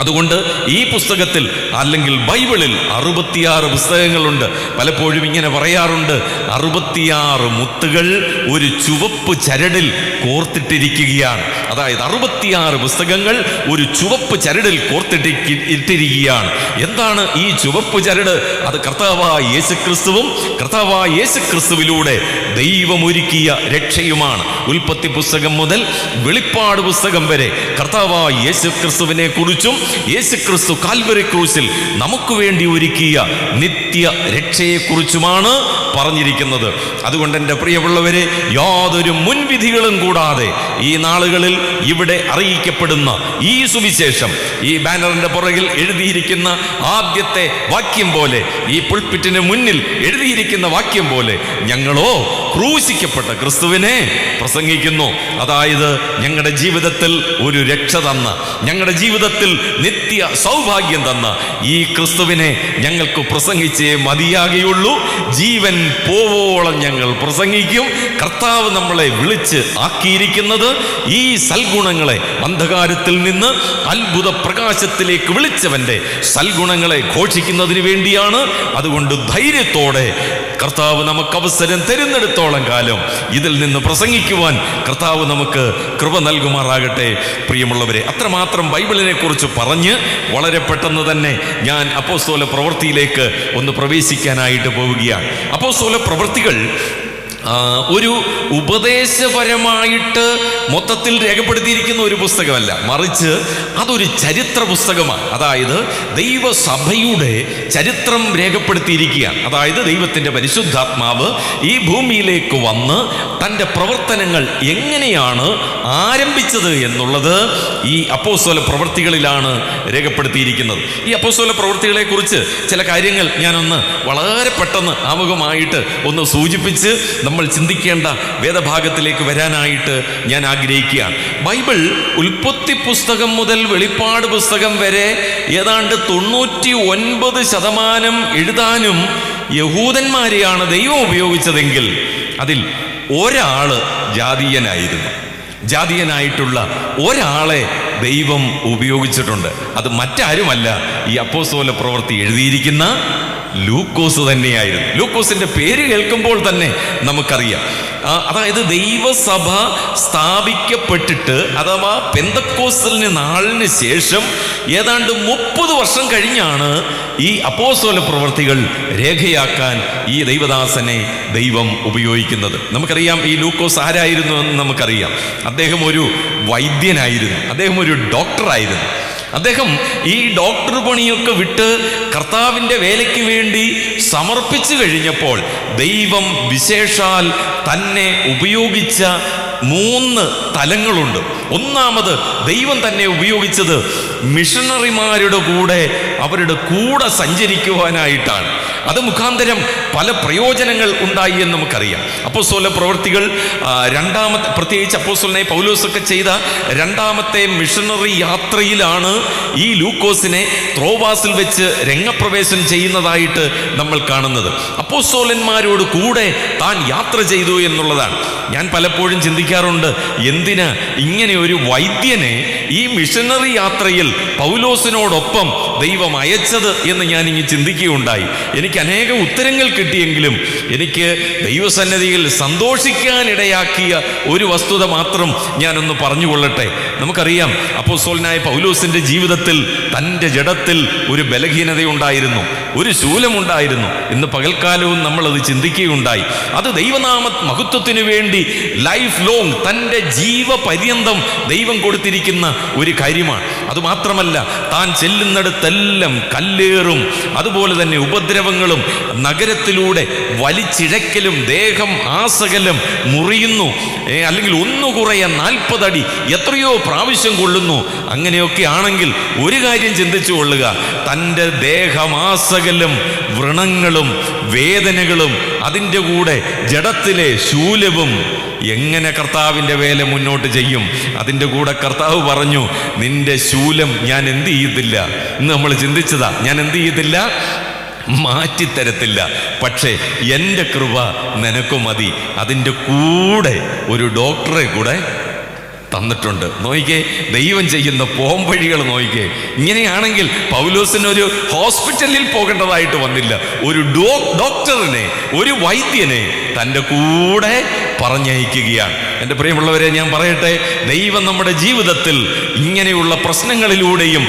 അതുകൊണ്ട് ഈ പുസ്തകത്തിൽ, അല്ലെങ്കിൽ ബൈബിളിൽ 66 പുസ്തകങ്ങളുണ്ട്. പലപ്പോഴും ഇങ്ങനെ പറയാറുണ്ട്, 66 മുത്തുകൾ ഒരു ചുവപ്പ് ചരടിൽ കോർത്തിട്ടിരിക്കുകയാണ്. അതായത് 66 പുസ്തകങ്ങൾ ഒരു ചുവപ്പ് ചരടിൽ കോർത്തിട്ടിരിക്കുകയാണ്. എന്താണ് ഈ ചുവപ്പ് ചരട്? അത് കർത്താവായ യേശുക്രിസ്തുവും കർത്താവായ യേശുക്രിസ്തുവിലൂടെ ദൈവമൊരുക്കിയ രക്ഷയുമാണ്. ഉൽപ്പത്തി പുസ്തകം മുതൽ വെളിപ്പാട് പുസ്തകം വരെ കർത്താവായ യേശുക്രിസ്തുവിനെ കുറിച്ചും യേശുക്രിസ്തു കാൽവരി ക്രൂശിൽ നമുക്ക് വേണ്ടി ഒരുക്കിയ നിത്യ രക്ഷയെക്കുറിച്ചുമാണ് പറഞ്ഞിരിക്കുന്നത്. അതുകൊണ്ട് എൻ്റെ പ്രിയമുള്ളവരെ, യാതൊരു മുൻവിധികളും കൂടാതെ ഈ നാളുകളിൽ ഇവിടെ അറിയിക്കപ്പെടുന്ന ഈ സുവിശേഷം, ഈ ബാനറിന്റെ പുറകിൽ എഴുതിയിരിക്കുന്ന ആദ്യത്തെ വാക്യം പോലെ, ഈ പുൾപിറ്റിന് മുന്നിൽ എഴുതിയിരിക്കുന്ന വാക്യം പോലെ, ഞങ്ങളോ ക്രൂശിക്കപ്പെട്ട ക്രിസ്തുവിനെ പ്രസംഗിക്കുന്നു. അതായത് ഞങ്ങളുടെ ജീവിതത്തിൽ ഒരു രക്ഷ തന്ന, ഞങ്ങളുടെ ജീവിതത്തിൽ നിത്യ സൗഭാഗ്യം തന്ന ഈ ക്രിസ്തുവിനെ ഞങ്ങൾക്ക് പ്രസംഗിച്ചേ മതിയാകുകയുള്ളൂ. ജീവൻ പോവോളം ഞങ്ങൾ പ്രസംഗിക്കും. കർത്താവ് നമ്മളെ വിളിച്ചു വെളിച്ച് ആക്കിയിരിക്കുന്നത് ഈ സൽഗുണങ്ങളെ, അന്ധകാരത്തിൽ നിന്ന് അത്ഭുത പ്രകാശത്തിലേക്ക് വിളിച്ചവന്റെ സൽഗുണങ്ങളെ ഘോഷിക്കുന്നതിന് വേണ്ടിയാണ്. അതുകൊണ്ട് ധൈര്യത്തോടെ കർത്താവ് നമുക്ക് അവസരം തരുന്നിടത്തോളം കാലം ഇതിൽ നിന്ന് പ്രസംഗിക്കുവാൻ കർത്താവ് നമുക്ക് കൃപ നൽകുമാറാകട്ടെ. പ്രിയമുള്ളവരെ, അത്രമാത്രം ബൈബിളിനെ കുറിച്ച് പറഞ്ഞ് വളരെ പെട്ടെന്ന് തന്നെ ഞാൻ അപ്പോസ്തല പ്രവൃത്തിയിലേക്ക് ഒന്ന് പ്രവേശിക്കാനായിട്ട് പോവുകയാണ്. അപ്പോസ്തല പ്രവൃത്തികൾ ഒരു ഉപദേശപരമായിട്ട് മൊത്തത്തിൽ രേഖപ്പെടുത്തിയിരിക്കുന്ന ഒരു പുസ്തകമല്ല, മറിച്ച് അതൊരു ചരിത്ര പുസ്തകമാണ്. അതായത് ദൈവസഭയുടെ ചരിത്രം രേഖപ്പെടുത്തിയിരിക്കുകയാണ്. അതായത് ദൈവത്തിൻ്റെ പരിശുദ്ധാത്മാവ് ഈ ഭൂമിയിലേക്ക് വന്ന് തൻ്റെ പ്രവർത്തനങ്ങൾ എങ്ങനെയാണ് ആരംഭിച്ചത് എന്നുള്ളത് ഈ അപ്പോസ്തല പ്രവൃത്തികളിലാണ് രേഖപ്പെടുത്തിയിരിക്കുന്നത്. ഈ അപ്പോസ്തല പ്രവൃത്തികളെ കുറിച്ച് ചില കാര്യങ്ങൾ ഞാനൊന്ന് വളരെ പെട്ടെന്ന് ആമുഖമായിട്ട് ഒന്ന് സൂചിപ്പിച്ച് നമ്മൾ ചിന്തിക്കേണ്ട വേദഭാഗത്തിലേക്ക് വരാനായിട്ട് ഞാൻ ആഗ്രഹിക്കുകയാണ്. ബൈബിൾ ഉൽപ്പത്തി പുസ്തകം മുതൽ വെളിപ്പാട് പുസ്തകം വരെ ഏതാണ്ട് 99% എഴുതാനും യഹൂദന്മാരെയാണ് ദൈവം ഉപയോഗിച്ചതെങ്കിൽ അതിൽ ഒരാള് ജാതീയനായിട്ടുള്ള ഒരാളെ ദൈവം ഉപയോഗിച്ചിട്ടുണ്ട്. അത് മറ്റാരുമല്ല, ഈ അപ്പോസ്തല പ്രവൃത്തി എഴുതിയിരിക്കുന്ന ലൂക്കോസ് തന്നെയായിരുന്നു. ലൂക്കോസിന്റെ പേര് കേൾക്കുമ്പോൾ തന്നെ നമുക്കറിയാം. അതായത് ദൈവസഭ സ്ഥാപിക്കപ്പെട്ടിട്ട് അഥവാ പെന്തക്കോസ്തലിന് നാളിന് ശേഷം ഏതാണ്ട് 30 വർഷം കഴിഞ്ഞാണ് ഈ അപ്പോസ്തല പ്രവൃത്തികൾ രേഖയാക്കാൻ ഈ ദൈവദാസനെ ദൈവം ഉപയോഗിക്കുന്നത്. നമുക്കറിയാം ഈ ലൂക്കോസ് ആരായിരുന്നു എന്ന് നമുക്കറിയാം. അദ്ദേഹം ഒരു വൈദ്യനായിരുന്നു, അദ്ദേഹം ഒരു ഡോക്ടറായിരുന്നു. അദ്ദേഹം ഈ ഡോക്ടർ പണിയൊക്കെ വിട്ട് കർത്താവിൻ്റെ വേലയ്ക്ക് വേണ്ടി സമർപ്പിച്ചു കഴിഞ്ഞപ്പോൾ ദൈവം വിശേഷാൽ തന്നെ ഉപയോഗിച്ച 3 തലങ്ങളുണ്ട്. ഒന്നാമത് ദൈവം തന്നെ ഉപയോഗിച്ചത് മിഷണറിമാരുടെ കൂടെ അവരുടെ കൂടെ സഞ്ചരിക്കുവാനായിട്ടാണ്. അത് മുഖാന്തരം പല പ്രയോജനങ്ങൾ ഉണ്ടായി എന്ന് നമുക്കറിയാം. അപ്പോസ്തല പ്രവൃത്തികൾ പ്രത്യേകിച്ച് അപ്പോസ്തലനായ പൗലോസൊക്കെ ചെയ്ത 2ാമത്തെ മിഷണറി യാത്രയിലാണ് ഈ ലൂക്കോസിനെ ത്രോവാസിൽ വെച്ച് രംഗപ്രവേശനം ചെയ്യുന്നതായിട്ട് നമ്മൾ കാണുന്നത്. അപ്പോസ്തലന്മാരോട് കൂടെ താൻ യാത്ര ചെയ്തു എന്നുള്ളതാണ്. ഞാൻ പലപ്പോഴും ചിന്തിക്കാറുണ്ട്, എന്തിന് ഇങ്ങനെ ഒരു വൈദ്യനെ ഈ മിഷണറി യാത്രയിൽ പൗലോസിനോടൊപ്പം ദൈവം അയച്ചത് എന്ന് ഞാൻ ഇനി ചിന്തിക്കുകയുണ്ടായി. എനിക്ക് അനേക ഉത്തരങ്ങൾ കിട്ടിയെങ്കിലും എനിക്ക് ദൈവസന്നിധിയിൽ സന്തോഷിക്കാനിടയാക്കിയ ഒരു വസ്തുത മാത്രം ഞാനൊന്ന് പറഞ്ഞുകൊള്ളട്ടെ. നമുക്കറിയാം അപ്പോസ്തലനായ പൗലോസിന്റെ ജീവിതത്തിൽ തൻ്റെ ജഡത്തിൽ ഒരു ബലഹീനതയുണ്ടായിരുന്നു, ഒരു ശൂലമുണ്ടായിരുന്നു. ഇന്ന് പകൽക്കാലവും നമ്മളത് ചിന്തിക്കുകയുണ്ടായി. അത് ദൈവനാമ മഹത്വത്തിനു വേണ്ടി ലൈഫ് ലോങ് തൻ്റെ ജീവപര്യന്തം ദൈവം കൊടുത്തിരിക്കുന്ന ഒരു കാര്യമാണ്. അതുമാത്രമല്ല, താൻ ചെല്ലുന്നിടത്തെല്ലാം കല്ലേറും അതുപോലെ തന്നെ ഉപദ്രവങ്ങളും നഗരത്തിലൂടെ വലിച്ചിഴക്കലും ദേഹം ആസകലം മുറിയുന്നു, അല്ലെങ്കിൽ 1 കുറയ 40 അടി എത്രയോ പ്രാവശ്യം കൊള്ളുന്നു. അങ്ങനെയൊക്കെ ആണെങ്കിൽ ഒരു കാര്യം ചിന്തിച്ചു കൊള്ളുക, തൻ്റെ ദേഹമാസകലം വ്രണങ്ങളും വേദനകളും അതിൻ്റെ കൂടെ ജഡത്തിലെ ശൂലവും എങ്ങനെ കർത്താവിൻ്റെ വേല മുന്നോട്ട് ചെയ്യും? അതിൻ്റെ കൂടെ കർത്താവ് പറഞ്ഞു, നിന്റെ ശൂലം ഞാൻ എന്ത് ചെയ്യത്തില്ല. ഇന്ന് നമ്മൾ ചിന്തിച്ചതാ, ഞാൻ എന്ത് ചെയ്യത്തില്ല, മാറ്റിത്തരത്തില്ല, പക്ഷേ എൻ്റെ കൃപ നിനക്ക് മതി. അതിൻ്റെ കൂടെ ഒരു ഡോക്ടറെ കൂടെ തന്നിട്ടുണ്ട്. നോയിക്കേ, ദൈവം ചെയ്യുന്ന പോംവഴികൾ നോയിക്കേ. ഇങ്ങനെയാണെങ്കിൽ പൗലോസിനൊരു ഹോസ്പിറ്റലിൽ പോകേണ്ടതായിട്ട് വന്നില്ല. ഒരു ഡോക്ടറിനെ, ഒരു വൈദ്യനെ തൻ്റെ കൂടെ പറഞ്ഞയക്കുകയാണ്. എൻ്റെ പ്രിയമുള്ളവരെ, ഞാൻ പറയട്ടെ, ദൈവം നമ്മുടെ ജീവിതത്തിൽ ഇങ്ങനെയുള്ള പ്രശ്നങ്ങളിലൂടെയും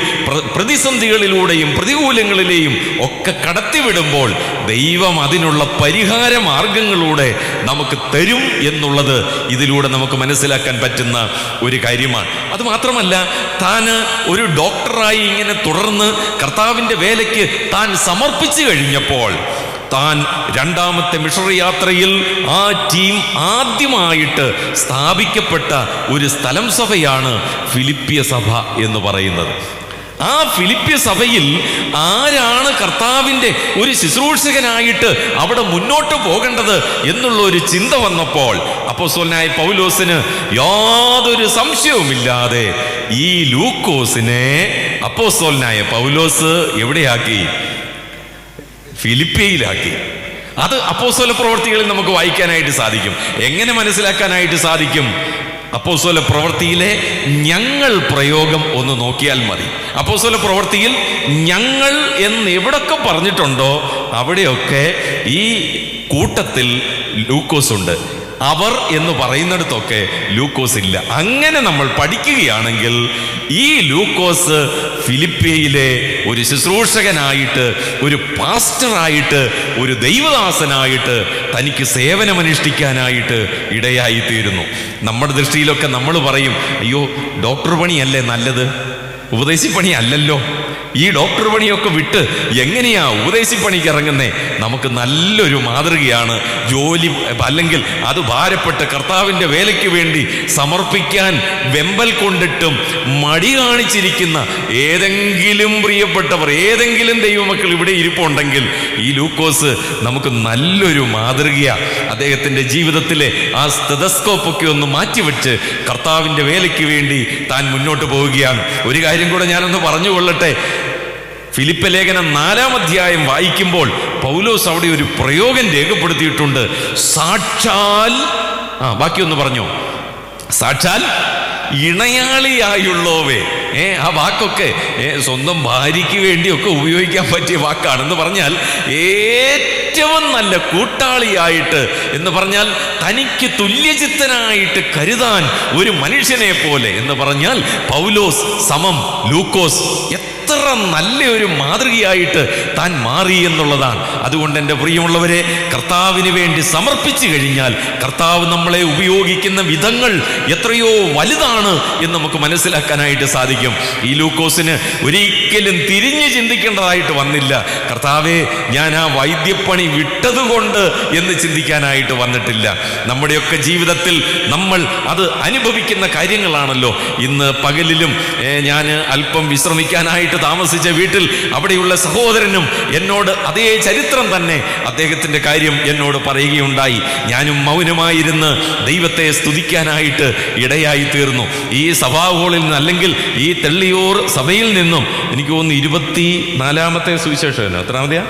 പ്രതിസന്ധികളിലൂടെയും പ്രതികൂലങ്ങളിലെയും ഒക്കെ കടത്തിവിടുമ്പോൾ ദൈവം അതിനുള്ള പരിഹാര മാർഗങ്ങളിലൂടെ നമുക്ക് തരും എന്നുള്ളത് ഇതിലൂടെ നമുക്ക് മനസ്സിലാക്കാൻ പറ്റുന്ന ഒരു കാര്യമാണ്. അതുമാത്രമല്ല, താൻ ഒരു ഡോക്ടറായി ഇങ്ങനെ തുടർന്ന് കർത്താവിൻ്റെ വേലയ്ക്ക് താൻ സമർപ്പിച്ചു കഴിഞ്ഞപ്പോൾ താൻ 2ാമത്തെ മിഷണറി യാത്രയിൽ ആ ടീം ആദ്യമായിട്ട് സ്ഥാപിക്കപ്പെട്ട ഒരു സ്ഥലം സഭയാണ് ഫിലിപ്പിയ സഭ എന്ന് പറയുന്നത്. ആ ഫിലിപ്പിയ സഭയിൽ ആരാണ് കർത്താവിൻ്റെ ഒരു ശുശ്രൂഷകനായിട്ട് അവിടെ മുന്നോട്ട് പോകേണ്ടത് എന്നുള്ള ഒരു ചിന്ത വന്നപ്പോൾ അപ്പോസ്തലനായ പൗലോസിന് യാതൊരു സംശയവുമില്ലാതെ ഈ ലൂക്കോസിനെ അപ്പോസ്തലനായ പൗലോസ് എവിടെയാക്കി? ഫിലിപ്പിയയിലാക്കി. അത് അപ്പോസ്തല പ്രവൃത്തികളിൽ നമുക്ക് വായിക്കാനായിട്ട് സാധിക്കും. എങ്ങനെ മനസ്സിലാക്കാനായിട്ട് സാധിക്കും? അപ്പോസ്തല പ്രവൃത്തിയിലെ ഞങ്ങൾ പ്രയോഗം ഒന്ന് നോക്കിയാൽ മതി. അപ്പോസ്തല പ്രവൃത്തിയിൽ ഞങ്ങൾ എന്ന് എവിടൊക്കെ പറഞ്ഞിട്ടുണ്ടോ അവിടെയൊക്കെ ഈ കൂട്ടത്തിൽ ലൂക്കോസ് ഉണ്ട്. അവർ എന്ന് പറയുന്നിടത്തൊക്കെ ലൂക്കോസ് ഇല്ല. അങ്ങനെ നമ്മൾ പഠിക്കുകയാണെങ്കിൽ ഈ ലൂക്കോസ് ഫിലിപ്പിയിലെ ഒരു ശുശ്രൂഷകനായിട്ട്, ഒരു പാസ്റ്ററായിട്ട്, ഒരു ദൈവദാസനായിട്ട് തനിക്ക് സേവനമനുഷ്ഠിക്കാനായിട്ട് ഇടയായിത്തീരുന്നു. നമ്മുടെ ദൃഷ്ടിയിലൊക്കെ നമ്മൾ പറയും, അയ്യോ ഡോക്ടർ പണിയല്ലേ നല്ലത്, ഉപദേശിപ്പണി അല്ലല്ലോ. ഈ ഡോക്ടർ പണിയൊക്കെ വിട്ട് എങ്ങനെയാ ഉപദേശിപ്പണിക്ക് ഇറങ്ങുന്നേ? നമുക്ക് നല്ലൊരു മാതൃകയാണ് ജോലി, അല്ലെങ്കിൽ അത് ഭാരപ്പെട്ട് കർത്താവിൻ്റെ വേലയ്ക്ക് വേണ്ടി സമർപ്പിക്കാൻ വെമ്പൽ കൊണ്ടിട്ടും മടി കാണിച്ചിരിക്കുന്ന ഏതെങ്കിലും പ്രിയപ്പെട്ടവർ, ഏതെങ്കിലും ദൈവമക്കൾ ഇവിടെ ഇരിപ്പുണ്ടെങ്കിൽ ഈ ലൂക്കോസ് നമുക്ക് നല്ലൊരു മാതൃകയാണ്. അദ്ദേഹത്തിൻ്റെ ജീവിതത്തിലെ ആ സ്റ്റെതസ്കോപ്പൊക്കെ ഒന്ന് മാറ്റിവെച്ച് കർത്താവിൻ്റെ വേലയ്ക്ക് വേണ്ടി താൻ മുന്നോട്ട് പോവുകയാണ്. ഒരു കാര്യം കൂടെ ഞാനൊന്ന് പറഞ്ഞുകൊള്ളട്ടെ. ഫിലിപ്പ് ലേഖനം 4-ാം അധ്യായം വായിക്കുമ്പോൾ പൗലോസ് അവിടെ ഒരു പ്രയോഗം രേഖപ്പെടുത്തിയിട്ടുണ്ട്. സാക്ഷാൽ ബാക്കിയൊന്ന് പറഞ്ഞോ, സാക്ഷാൽ ഇണയാളിയായുള്ളവേ. ആ വാക്കൊക്കെ സ്വന്തം ഭാര്യയ്ക്ക് വേണ്ടിയൊക്കെ ഉപയോഗിക്കാൻ പറ്റിയ വാക്കാണെന്ന് പറഞ്ഞാൽ ഏറ്റവും നല്ല കൂട്ടാളിയായിട്ട് എന്ന് പറഞ്ഞാൽ തനിക്ക് തുല്യചിത്തനായിട്ട് കരുതാൻ ഒരു മനുഷ്യനെ പോലെ എന്ന് പറഞ്ഞാൽ പൗലോസ് സമം ലൂക്കോസ് എത്ര നല്ല ഒരു മാതൃകയായിട്ട് താൻ മാറി എന്നുള്ളതാണ്. അതുകൊണ്ട് എൻ്റെ പ്രിയമുള്ളവരെ, കർത്താവിന് വേണ്ടി സമർപ്പിച്ചു കഴിഞ്ഞാൽ കർത്താവ് നമ്മളെ ഉപയോഗിക്കുന്ന വിധങ്ങൾ എത്രയോ വലുതാണ് എന്ന് നമുക്ക് മനസ്സിലാക്കാനായിട്ട് സാധിക്കും. ഈ ലൂക്കോസിന് ഒരിക്കലും തിരിഞ്ഞു ചിന്തിക്കേണ്ടതായിട്ട് വന്നില്ല. കർത്താവേ, ഞാൻ ആ വൈദ്യപ്പണി വിട്ടതുകൊണ്ട് എന്ന് ചിന്തിക്കാനായിട്ട് വന്നിട്ടില്ല. നമ്മുടെയൊക്കെ ജീവിതത്തിൽ നമ്മൾ അത് അനുഭവിക്കുന്ന കാര്യങ്ങളാണല്ലോ. ഇന്ന് പകലിലും ഞാൻ അല്പം വിശ്രമിക്കാനായിട്ട് താമസിച്ച വീട്ടിൽ അവിടെയുള്ള സഹോദരനും എന്നോട് അതേ ചരിത്രം തന്നെ അദ്ദേഹത്തിൻ്റെ കാര്യം എന്നോട് പറയുകയുണ്ടായി. ഞാനും മൗനമായിരുന്ന് ദൈവത്തെ സ്തുതിക്കാനായിട്ട് ഇടയായി തീർന്നു. ഈ സഭാ ഹാളിൽ നിന്ന്, അല്ലെങ്കിൽ ഈ തെള്ളിയൂർ സഭയിൽ നിന്നും എനിക്ക് തോന്നുന്നു 24-ാമത്തെ സുവിശേഷം, എത്രാമതെയാ?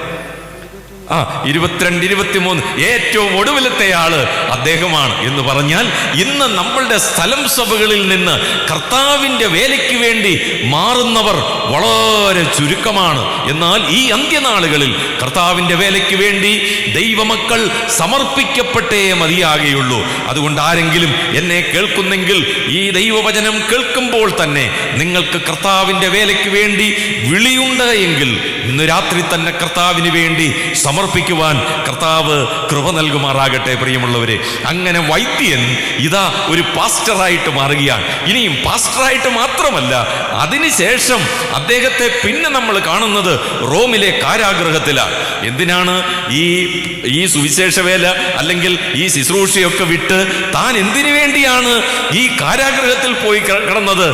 22, 23 ഏറ്റവും ഒടുവിലത്തെ ആള് അദ്ദേഹമാണ് എന്ന് പറഞ്ഞാൽ ഇന്ന് നമ്മളുടെ സ്ഥലം സഭകളിൽ നിന്ന് കർത്താവിൻ്റെ വേലയ്ക്ക് വേണ്ടി മാറുന്നവർ വളരെ ചുരുക്കമാണ്. എന്നാൽ ഈ അന്ത്യനാളുകളിൽ കർത്താവിൻ്റെ വേലയ്ക്ക് വേണ്ടി ദൈവമക്കൾ സമർപ്പിക്കപ്പെട്ടേ മതിയാകുകയുള്ളൂ. അതുകൊണ്ട് ആരെങ്കിലും എന്നെ കേൾക്കുന്നെങ്കിൽ ഈ ദൈവവചനം കേൾക്കുമ്പോൾ തന്നെ നിങ്ങൾക്ക് കർത്താവിൻ്റെ വേലയ്ക്ക് വേണ്ടി വിളിയുണ്ട് എങ്കിൽ ഇന്ന് രാത്രി തന്നെ കർത്താവിന് വേണ്ടി സമർപ്പിക്കുവാൻ കർത്താവ് കൃപ നൽകുമാറാകട്ടെ. പ്രിയമുള്ളവരെ, അങ്ങനെ വൈദ്യൻ ഇതാ ഒരു പാസ്റ്ററായിട്ട് മാറുകയാണ്. ഇനിയും പാസ്റ്ററായിട്ട് മാത്രമല്ല, അതിനുശേഷം അദ്ദേഹത്തെ പിന്നെ നമ്മൾ കാണുന്നത് റോമിലെ കാരാഗൃഹത്തിലാണ്. എന്തിനാണ് ഈ സുവിശേഷ വേല അല്ലെങ്കിൽ ഈ ശുശ്രൂഷയൊക്കെ വിട്ട് താൻ എന്തിനു വേണ്ടിയാണ് ഈ കാരാഗൃഹത്തിൽ പോയി കിടന്നത്?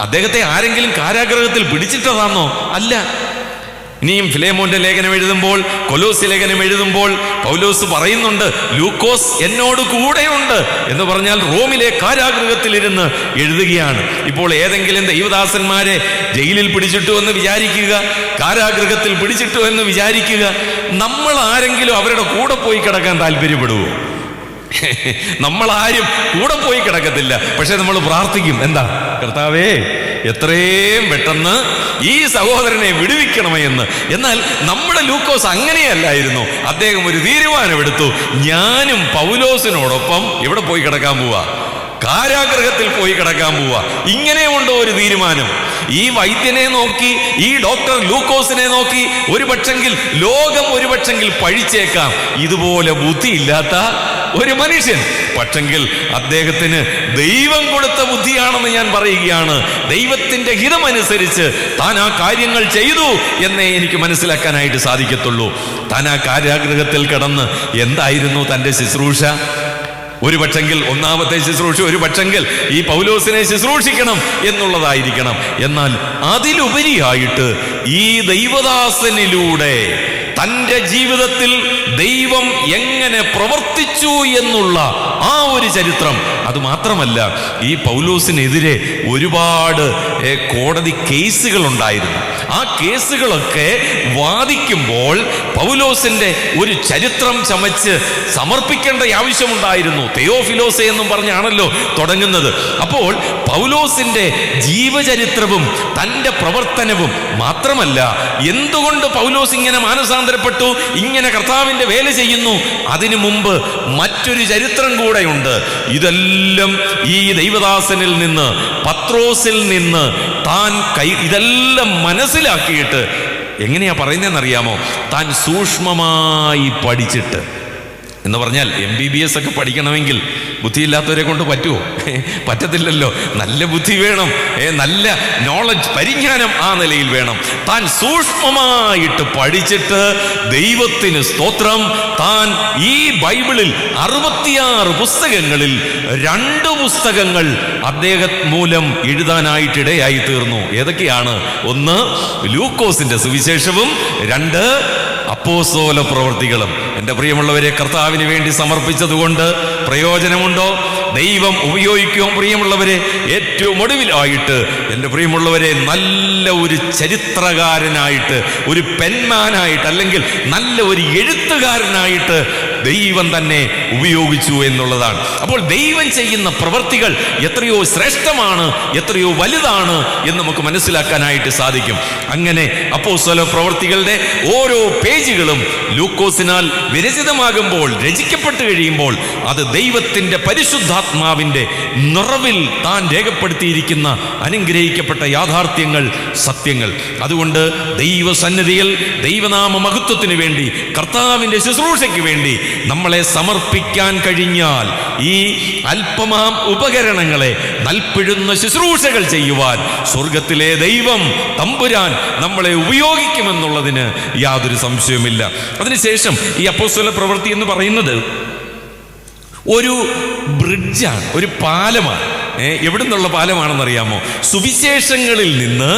അദ്ദേഹത്തെ ആരെങ്കിലും കാരാഗൃഹത്തിൽ പിടിച്ചിട്ടതാണോ? അല്ല. ഇനിയും ഫിലേമോന്റെ ലേഖനം എഴുതുമ്പോൾ, കൊലോസ് ലേഖനം എഴുതുമ്പോൾ പൗലോസ് പറയുന്നുണ്ട്, ലൂക്കോസ് എന്നോട് കൂടെയുണ്ട് എന്ന് പറഞ്ഞാൽ റോമിലെ കാരാഗൃഹത്തിലിരുന്ന് എഴുതുകയാണ്. ഇപ്പോൾ ഏതെങ്കിലും ദൈവദാസന്മാരെ ജയിലിൽ പിടിച്ചിട്ടു എന്ന് വിചാരിക്കുക, കാരാഗൃഹത്തിൽ പിടിച്ചിട്ടു എന്ന് വിചാരിക്കുക. നമ്മൾ ആരെങ്കിലും അവരുടെ കൂടെ പോയി കിടക്കാൻ താല്പര്യപ്പെടുവോ? നമ്മളാരും കൂടെ പോയി കിടക്കത്തില്ല. പക്ഷെ നമ്മൾ പ്രാർത്ഥിക്കും, എന്താ? കർത്താവേ, എത്രയും പെട്ടെന്ന് ഈ സഹോദരനെ വിടുവിക്കണമേ എന്ന്. എന്നാൽ നമ്മുടെ ലൂക്കോസ് അങ്ങനെയല്ലായിരുന്നു. അദ്ദേഹം ഒരു തീരുമാനമെടുത്തു, ഞാനും പൗലോസിനോടൊപ്പം എവിടെ പോയി കിടക്കാൻ പോവാ? കാരാഗൃഹത്തിൽ പോയി കിടക്കാൻ പോവാ. ഇങ്ങനെ ഉണ്ടോ ഒരു തീരുമാനം? ഈ വൈദ്യനെ നോക്കി, ഈ ഡോക്ടർ ലൂക്കോസിനെ നോക്കി ലോകം ഒരുപക്ഷെങ്കിൽ പഴിച്ചേക്കാം, ഇതുപോലെ ബുദ്ധിയില്ലാത്ത ഒരു മനുഷ്യൻ. പക്ഷെങ്കിൽ അദ്ദേഹത്തിന് ദൈവം കൊടുത്ത ബുദ്ധിയാണെന്ന് ഞാൻ പറയുകയാണ്. ദൈവത്തിന്റെ ഹിതമനുസരിച്ച് താൻ ആ കാര്യങ്ങൾ ചെയ്തു എന്നേ എനിക്ക് മനസ്സിലാക്കാനായിട്ട് സാധിക്കത്തുള്ളൂ. താൻ ആ കാരാഗൃഹത്തിൽ കിടന്ന് എന്തായിരുന്നു തൻ്റെ ശുശ്രൂഷ? ഒരു പക്ഷെങ്കിൽ ഒന്നാമത്തെ ശുശ്രൂഷ ഒരു പക്ഷെങ്കിൽ ഈ പൗലോസിനെ ശുശ്രൂഷിക്കണം എന്നുള്ളതായിരിക്കണം. എന്നാൽ അതിലുപരിയായിട്ട് ഈ ദൈവദാസനിലൂടെ തൻ്റെ ജീവിതത്തിൽ ദൈവം എങ്ങനെ പ്രവർത്തിച്ചു എന്നുള്ള ആ ഒരു ചരിത്രം. അതുമാത്രമല്ല, ഈ പൗലോസിനെതിരെ ഒരുപാട് കോടതി കേസുകൾ ഉണ്ടായിരുന്നു. ആ കേസുകളൊക്കെ വാദിക്കുമ്പോൾ പൗലോസിന്റെ ഒരു ചരിത്രം ചമച്ച് സമർപ്പിക്കേണ്ട ആവശ്യമുണ്ടായിരുന്നു. തെയോഫിലോസെ എന്നും പറഞ്ഞാണല്ലോ തുടങ്ങുന്നത്. അപ്പോൾ പൗലോസിന്റെ ജീവചരിത്രവും തൻ്റെ പ്രവർത്തനവും മാത്രമല്ല, എന്തുകൊണ്ട് പൗലോസ് ഇങ്ങനെ മാനസാന്തരപ്പെട്ടു, ഇങ്ങനെ കർത്താവിന്റെ വേല ചെയ്യുന്നു, അതിനു മുമ്പ് മറ്റൊരു ചരിത്രം കൂടെയുണ്ട്. ഇതെല്ലാം ഈ ദൈവദാസനിൽ നിന്ന്, പത്രോസിൽ നിന്ന് താൻ ഇതെല്ലാം മനസ്സിലാക്കിയിട്ട് എങ്ങനെയാ പറയുന്നതെന്നറിയാമോ? താൻ സൂക്ഷ്മമായി പഠിച്ചിട്ട്, എന്ന് പറഞ്ഞാൽ MBBS ഒക്കെ പഠിക്കണമെങ്കിൽ ബുദ്ധിയില്ലാത്തവരെ കൊണ്ട് പറ്റുമോ? പറ്റത്തില്ലല്ലോ. നല്ല ബുദ്ധി വേണം, നല്ല നോളജ്, പരിജ്ഞാനം ആ നിലയിൽ വേണം. താൻ സൂക്ഷ്മമായിട്ട് പഠിച്ചിട്ട്, ദൈവത്തിന് സ്തോത്രം, താൻ ഈ ബൈബിളിൽ 66 പുസ്തകങ്ങളിൽ 2 പുസ്തകങ്ങൾ അദ്ദേഹം മൂലം എഴുതാനായിട്ടിടയായി തീർന്നു. ഏതൊക്കെയാണ്? ഒന്ന് ലൂക്കോസിന്റെ സുവിശേഷവും, 2 അപ്പോസ്തല പ്രവൃത്തികളും. എൻ്റെ പ്രിയമുള്ളവരെ, കർത്താവിന് വേണ്ടി സമർപ്പിച്ചതുകൊണ്ട് പ്രയോജനമുണ്ടോ? ദൈവം ഉപയോഗിക്കും. പ്രിയമുള്ളവരെ, ഏറ്റവും ഒടുവിലായിട്ട് എൻ്റെ പ്രിയമുള്ളവരെ, നല്ല ഒരു ചരിത്രകാരനായിട്ട്, ഒരു പെന്മാനായിട്ട്, അല്ലെങ്കിൽ നല്ല ഒരു എഴുത്തുകാരനായിട്ട് ദൈവം തന്നെ ഉപയോഗിച്ചു എന്നുള്ളതാണ്. അപ്പോൾ ദൈവം ചെയ്യുന്ന പ്രവൃത്തികൾ എത്രയോ ശ്രേഷ്ഠമാണ്, എത്രയോ വലുതാണ് എന്ന് നമുക്ക് മനസ്സിലാക്കാനായിട്ട് സാധിക്കും. അങ്ങനെ അപ്പോസ്തല പ്രവൃത്തികളുടെ ഓരോ പേജുകളും ലൂക്കോസിനാൽ വിരചിതമാകുമ്പോൾ, രചിക്കപ്പെട്ട് കഴിയുമ്പോൾ, അത് ദൈവത്തിന്റെ പരിശുദ്ധാത്മാവിന്റെ നിറവിൽ താൻ രേഖപ്പെടുത്തിയിരിക്കുന്ന അനുഗ്രഹിക്കപ്പെട്ട യാഥാർത്ഥ്യങ്ങൾ, സത്യങ്ങൾ. അതുകൊണ്ട് ദൈവസന്നിധിയിൽ ദൈവനാമ മഹത്വത്തിന് വേണ്ടി, കർത്താവിന്റെ ശുശ്രൂഷയ്ക്ക് വേണ്ടി നമ്മളെ സമർപ്പിക്കാൻ കഴിഞ്ഞാൽ, ഈ അല്പമാം ഉപകരണങ്ങളെ നൽപ്പിടുന്ന ശുശ്രൂഷകൾ ചെയ്യുവാൻ സ്വർഗത്തിലെ ദൈവം തമ്പുരാൻ നമ്മളെ ഉപയോഗിക്കുമെന്നുള്ളതിന് യാതൊരു സംശയവുമില്ല. അതിനുശേഷം ഈ അപ്പോസ്തല പ്രവൃത്തി എന്ന് പറയുന്നത് ഒരു ബ്രിഡ്ജാണ്, ഒരു പാലമാണ്. എവിടെ നിന്നുള്ള പാലമാണെന്നറിയാമോ? സുവിശേഷങ്ങളിൽ നിന്ന്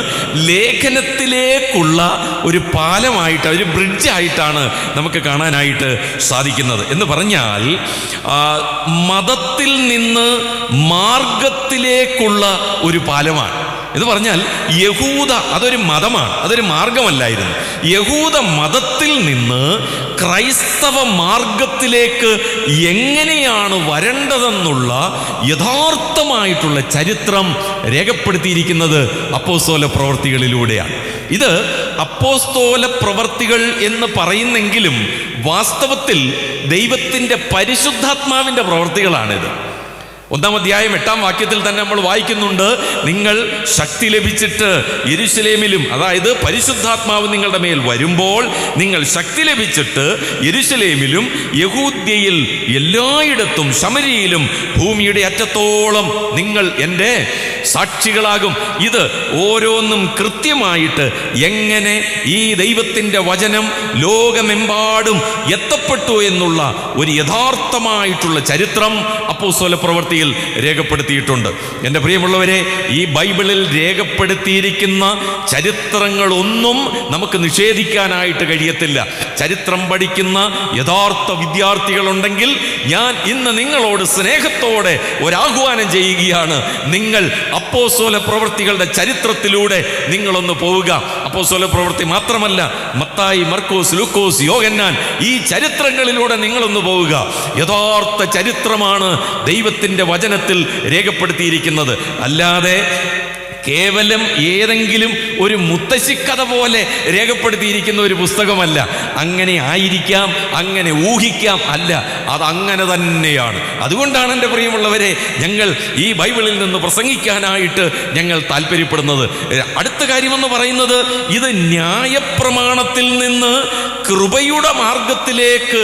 ലേഖനത്തിലേക്കുള്ള ഒരു പാലമായിട്ട്, ഒരു ബ്രിഡ്ജായിട്ടാണ് നമുക്ക് കാണാനായിട്ട് സാധിക്കുന്നത്. എന്ന് പറഞ്ഞാൽ മതത്തിൽ നിന്ന് മാർഗത്തിലേക്കുള്ള ഒരു പാലമാണ്. എന്ന് പറഞ്ഞാൽ യഹൂദ അതൊരു മതമാണ്, അതൊരു മാർഗമല്ലായിരുന്നു. യഹൂദ മതത്തിൽ നിന്ന് ക്രൈസ്തവ മാർഗത്തിലേക്ക് എങ്ങനെയാണ് വരേണ്ടതെന്നുള്ള യഥാർത്ഥമായിട്ടുള്ള ചരിത്രം രേഖപ്പെടുത്തിയിരിക്കുന്നത് അപ്പോസ്തല പ്രവൃത്തികളിലൂടെയാണ്. ഇത് അപ്പോസ്തല പ്രവൃത്തികൾ എന്ന് പറയുന്നെങ്കിലും വാസ്തവത്തിൽ ദൈവത്തിൻ്റെ പരിശുദ്ധാത്മാവിൻ്റെ പ്രവൃത്തികളാണിത്. 1-ാം അധ്യായം 8-ാം വാക്യത്തിൽ തന്നെ നമ്മൾ വായിക്കുന്നുണ്ട്, നിങ്ങൾ ശക്തി ലഭിച്ചിട്ട് യെരൂശലേമിലും, അതായത് പരിശുദ്ധാത്മാവ് നിങ്ങളുടെ മേൽ വരുമ്പോൾ നിങ്ങൾ ശക്തി ലഭിച്ചിട്ട് യെരൂശലേമിലും യഹൂദ്യയിൽ എല്ലായിടത്തും ശമര്യയിലും ഭൂമിയുടെ അറ്റത്തോളം നിങ്ങൾ എൻ്റെ സാക്ഷികളാകും. ഇത് ഓരോന്നും കൃത്യമായിട്ട് എങ്ങനെ ഈ ദൈവത്തിൻ്റെ വചനം ലോകമെമ്പാടും എത്തപ്പെട്ടു എന്നുള്ള ഒരു യഥാർത്ഥമായിട്ടുള്ള ചരിത്രം അപ്പോസ്തല പ്രവൃത്തിയിൽ രേഖപ്പെടുത്തിയിട്ടുണ്ട്. എൻ്റെ പ്രിയമുള്ളവരെ, ഈ ബൈബിളിൽ രേഖപ്പെടുത്തിയിരിക്കുന്ന ചരിത്രങ്ങളൊന്നും നമുക്ക് നിഷേധിക്കാനായിട്ട് കഴിയത്തില്ല. ചരിത്രം പഠിക്കുന്ന യഥാർത്ഥ വിദ്യാർത്ഥികളുണ്ടെങ്കിൽ ഞാൻ ഇന്ന് നിങ്ങളോട് സ്നേഹത്തോടെ ഒരാഹ്വാനം ചെയ്യുകയാണ്. നിങ്ങൾ അപ്പോസ്തല പ്രവൃത്തികളുടെ ചരിത്രത്തിലൂടെ നിങ്ങളൊന്ന് പോവുക. അപ്പോസ്തല പ്രവൃത്തി മാത്രമല്ല, മത്തായി, മർക്കോസ്, ലൂക്കോസ്, യോഹന്നാൻ, ഈ ചരിത്രങ്ങളിലൂടെ നിങ്ങളൊന്ന് പോവുക. യഥാർത്ഥ ചരിത്രമാണ് ദൈവത്തിൻ്റെ വചനത്തിൽ രേഖപ്പെടുത്തിയിരിക്കുന്നത്. അല്ലാതെ കേവലം ഏതെങ്കിലും ഒരു മുത്തശ്ശിക്കഥ പോലെ രേഖപ്പെടുത്തിയിരിക്കുന്ന ഒരു പുസ്തകമല്ല. അങ്ങനെ ആയിരിക്കാം, അങ്ങനെ ഊഹിക്കാം, അല്ല, അതങ്ങനെ തന്നെയാണ്. അതുകൊണ്ടാണ് എൻ്റെ പ്രിയമുള്ളവരെ, ഞങ്ങൾ ഈ ബൈബിളിൽ നിന്ന് പ്രസംഗിക്കാനായിട്ട് ഞങ്ങൾ താല്പര്യപ്പെടുന്നത്. അടുത്ത കാര്യമെന്ന് പറയുന്നത്, ഇത് ന്യായപ്രമാണത്തിൽ നിന്ന് കൃപയുടെ മാർഗത്തിലേക്ക്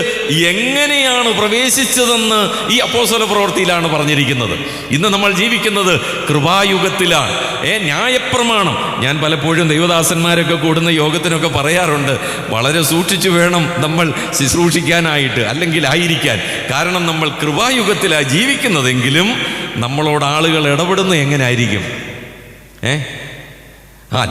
എങ്ങനെയാണ് പ്രവേശിച്ചതെന്ന് ഈ അപ്പോസ്തല പ്രവൃത്തിയിലാണ് പറഞ്ഞിരിക്കുന്നത്. ഇന്ന് നമ്മൾ ജീവിക്കുന്നത് കൃപായുഗത്തിലാണ്. ന്യായപ്രമാണം, ഞാൻ പലപ്പോഴും ദൈവദാസന്മാരൊക്കെ കൂടുന്ന യോഗത്തിനൊക്കെ പറയാറുണ്ട്, വളരെ സൂക്ഷിച്ചു വേണം നമ്മൾ ശുശ്രൂഷിക്കാനായിട്ട്, അല്ലെങ്കിൽ ആയിരിക്കാൻ. കാരണം നമ്മൾ കൃപായുഗത്തിലാണ് ജീവിക്കുന്നതെങ്കിലും നമ്മളോട് ആളുകൾ ഇടപെടുന്നത് എങ്ങനെ ആയിരിക്കും?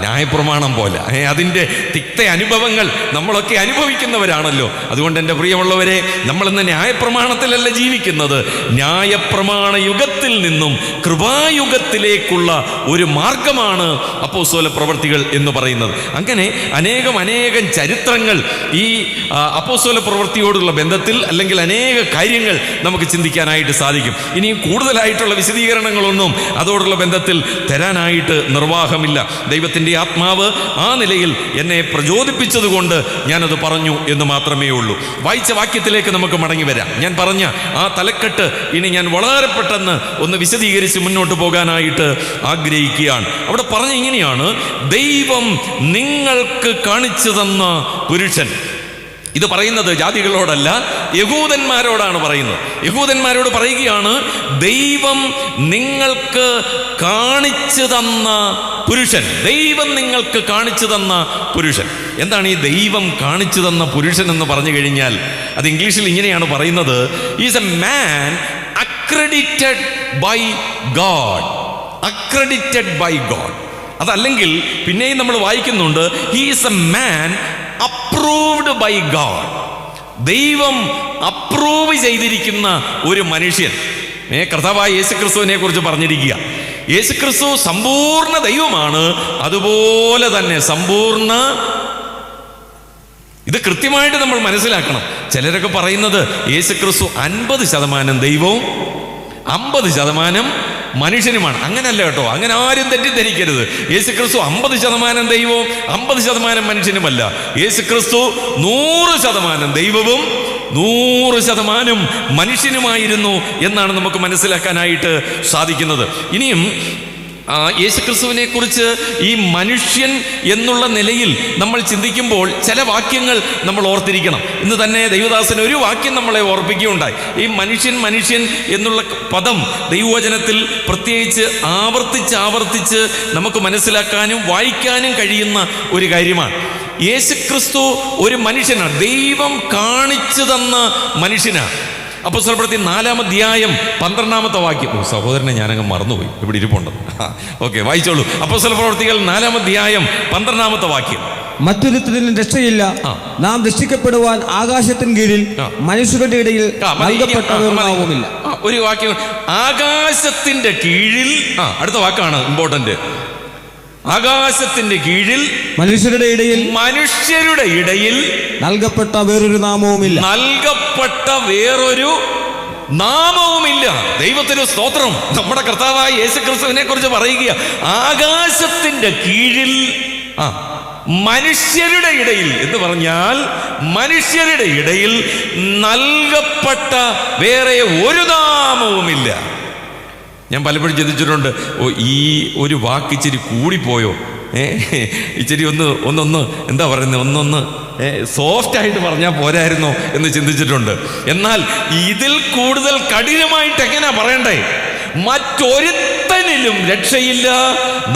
ന്യായപ്രമാണം പോലെ അതിൻ്റെ തിക്ത അനുഭവങ്ങൾ നമ്മളൊക്കെ അനുഭവിക്കുന്നവരാണല്ലോ. അതുകൊണ്ട് എൻ്റെ പ്രിയമുള്ളവരെ, നമ്മളിന്ന് ന്യായപ്രമാണത്തിലല്ല ജീവിക്കുന്നത്. ന്യായപ്രമാണ യുഗത്തിൽ നിന്നും കൃപായുഗത്തിലേക്കുള്ള ഒരു മാർഗമാണ് അപ്പോസ്തല പ്രവൃത്തികൾ എന്ന് പറയുന്നത്. അങ്ങനെ അനേകം ചരിത്രങ്ങൾ ഈ അപ്പോസ്തല പ്രവൃത്തിയോടുള്ള ബന്ധത്തിൽ, അല്ലെങ്കിൽ അനേക കാര്യങ്ങൾ നമുക്ക് ചിന്തിക്കാനായിട്ട് സാധിക്കും. ഇനിയും കൂടുതലായിട്ടുള്ള വിശദീകരണങ്ങളൊന്നും അതോടുള്ള ബന്ധത്തിൽ തരാനായിട്ട് നിർവാഹമില്ല. ദൈവത്തിൻ്റെ ആത്മാവ് ആ നിലയിൽ എന്നെ പ്രചോദിപ്പിച്ചതുകൊണ്ട് ഞാനത് പറഞ്ഞു എന്ന് മാത്രമേ ഉള്ളൂ. വായിച്ച വാക്യത്തിലേക്ക് നമുക്ക് മടങ്ങി വരാം. ഞാൻ പറഞ്ഞ ആ തലക്കെട്ട് ഇനി ഞാൻ വളരെ പെട്ടെന്ന് ഒന്ന് വിശദീകരിച്ച് മുന്നോട്ട് പോകാനായിട്ട് ആഗ്രഹിക്കുകയാണ്. അവിടെ പറഞ്ഞ ഇങ്ങനെയാണ്: ദൈവം നിങ്ങൾക്ക് കാണിച്ചു തന്ന പുരുഷൻ. ഇത് പറയുന്നത് ജാതികളോടല്ല, യഹൂദന്മാരോടാണ് പറയുന്നത്. യഹൂദന്മാരോട് പറയുകയാണ്, ദൈവം നിങ്ങൾക്ക് കാണിച്ചു തന്ന പുരുഷൻ. ദൈവം നിങ്ങൾക്ക് കാണിച്ചു തന്ന പുരുഷൻ. എന്താണ് ഈ ദൈവം കാണിച്ചു തന്ന പുരുഷൻ എന്ന് പറഞ്ഞു കഴിഞ്ഞാൽ, അത് ഇംഗ്ലീഷിൽ ഇങ്ങനെയാണ് പറയുന്നത്: is a man accredited by God. Accredited by God. അതല്ലെങ്കിൽ പിന്നെയും നമ്മൾ വായിക്കുന്നുണ്ട്, he is a man approved by God. ദൈവം അപ്രൂവ് ചെയ്തിരിക്കുന്ന ഒരു മനുഷ്യൻ. കർത്താവായ യേശുക്രിസ്തുവിനെ കുറിച്ച് പറഞ്ഞിരിക്കുക. യേശുക്രിസ്തു സമ്പൂർണ്ണ ദൈവമാണ്, അതുപോലെ തന്നെ സമ്പൂർണ്ണ. ഇത് കൃത്യമായിട്ട് നമ്മൾ മനസ്സിലാക്കണം. ചിലരൊക്കെ പറയുന്നത് യേശുക്രിസ്തു 50% ദൈവവും 50% മനുഷ്യനുമാണ്. അങ്ങനല്ല കേട്ടോ, അങ്ങനെ ആരും തെറ്റിദ്ധരിക്കരുത്. യേശുക്രിസ്തു 50% ദൈവവും 50% മനുഷ്യനുമല്ല. യേശുക്രിസ്തു 100% ദൈവവും 100% മനുഷ്യനുമായിരുന്നു എന്നാണ് നമുക്ക് മനസ്സിലാക്കാനായിട്ട് സാധിക്കുന്നത്. ഇനിയും യേശുക്രിസ്തുവിനെ കുറിച്ച് ഈ മനുഷ്യൻ എന്നുള്ള നിലയിൽ നമ്മൾ ചിന്തിക്കുമ്പോൾ ചില വാക്യങ്ങൾ നമ്മൾ ഓർത്തിരിക്കണം. ഇന്ന് തന്നെ ദൈവദാസൻ ഒരു വാക്യം നമ്മളെ ഓർപ്പിക്കുകയുണ്ടായി. ഈ മനുഷ്യൻ എന്നുള്ള പദം ദൈവവചനത്തിൽ പ്രത്യേകിച്ച് ആവർത്തിച്ച് നമുക്ക് മനസ്സിലാക്കാനും വായിക്കാനും കഴിയുന്ന ഒരു കാര്യമാണ്. യേശുക്രിസ്തു ഒരു മനുഷ്യനാണ്, ദൈവം കാണിച്ചു തന്ന മനുഷ്യനാണ്. അപ്പോസ്തല പ്രവൃത്തി 4-ാം അധ്യായം 12-ാമത്തെ വാക്യം. സഹോദരനെ ഞാനങ്ങ് മറന്നുപോയി, ഇവിടെ ഇരിപ്പുണ്ട്. ഓക്കെ, വായിച്ചോളൂ. അപ്പോസ്തല പ്രവൃത്തികൾ 4-ാം അധ്യായം 12-ാമത്തെ വാക്യം. മറ്റൊരുത്തരിലും രക്ഷയില്ല, നാം രക്ഷിക്കപ്പെടുവാൻ ആകാശത്തിന് കീഴിൽ മനുഷ്യരുടെ ഇടയിൽ നൽകപ്പെട്ടവരുമില്ല. ഒരു വാക്യം, ആകാശത്തിന്റെ കീഴിൽ. അടുത്ത വാക്കാണ് ഇമ്പോർട്ടന്റ്. ആകാശത്തിന്റെ കീഴിൽ മനുഷ്യരുടെ ഇടയിൽ നൽകപ്പെട്ട വേറൊരു നാമവുമില്ല. നൽകപ്പെട്ട വേറൊരു നാമവുമില്ല. ദൈവത്തിന് സ്തോത്രം. നമ്മുടെ കർത്താവായ യേശുക്രിസ്തുവിനെ കുറിച്ച് പറയുക, ആകാശത്തിന്റെ കീഴിൽ മനുഷ്യരുടെ ഇടയിൽ എന്ന് പറഞ്ഞാൽ മനുഷ്യരുടെ ഇടയിൽ നൽകപ്പെട്ട വേറെ ഒരു നാമവുമില്ല. ഞാൻ പലപ്പോഴും ചിന്തിച്ചിട്ടുണ്ട്, ഈ ഒരു വാക്ക് ഇച്ചിരി കൂടിപ്പോയോ, ഇച്ചിരി ഒന്ന് എന്താ പറയുന്നത്, ഒന്നൊന്ന് സോഫ്റ്റായിട്ട് പറഞ്ഞാൽ പോരായിരുന്നോ എന്ന് ചിന്തിച്ചിട്ടുണ്ട്. എന്നാൽ ഇതിൽ കൂടുതൽ കഠിനമായിട്ട് എങ്ങനെയാ പറയണ്ടേ? മറ്റൊരുത്തനിലും രക്ഷയില്ല,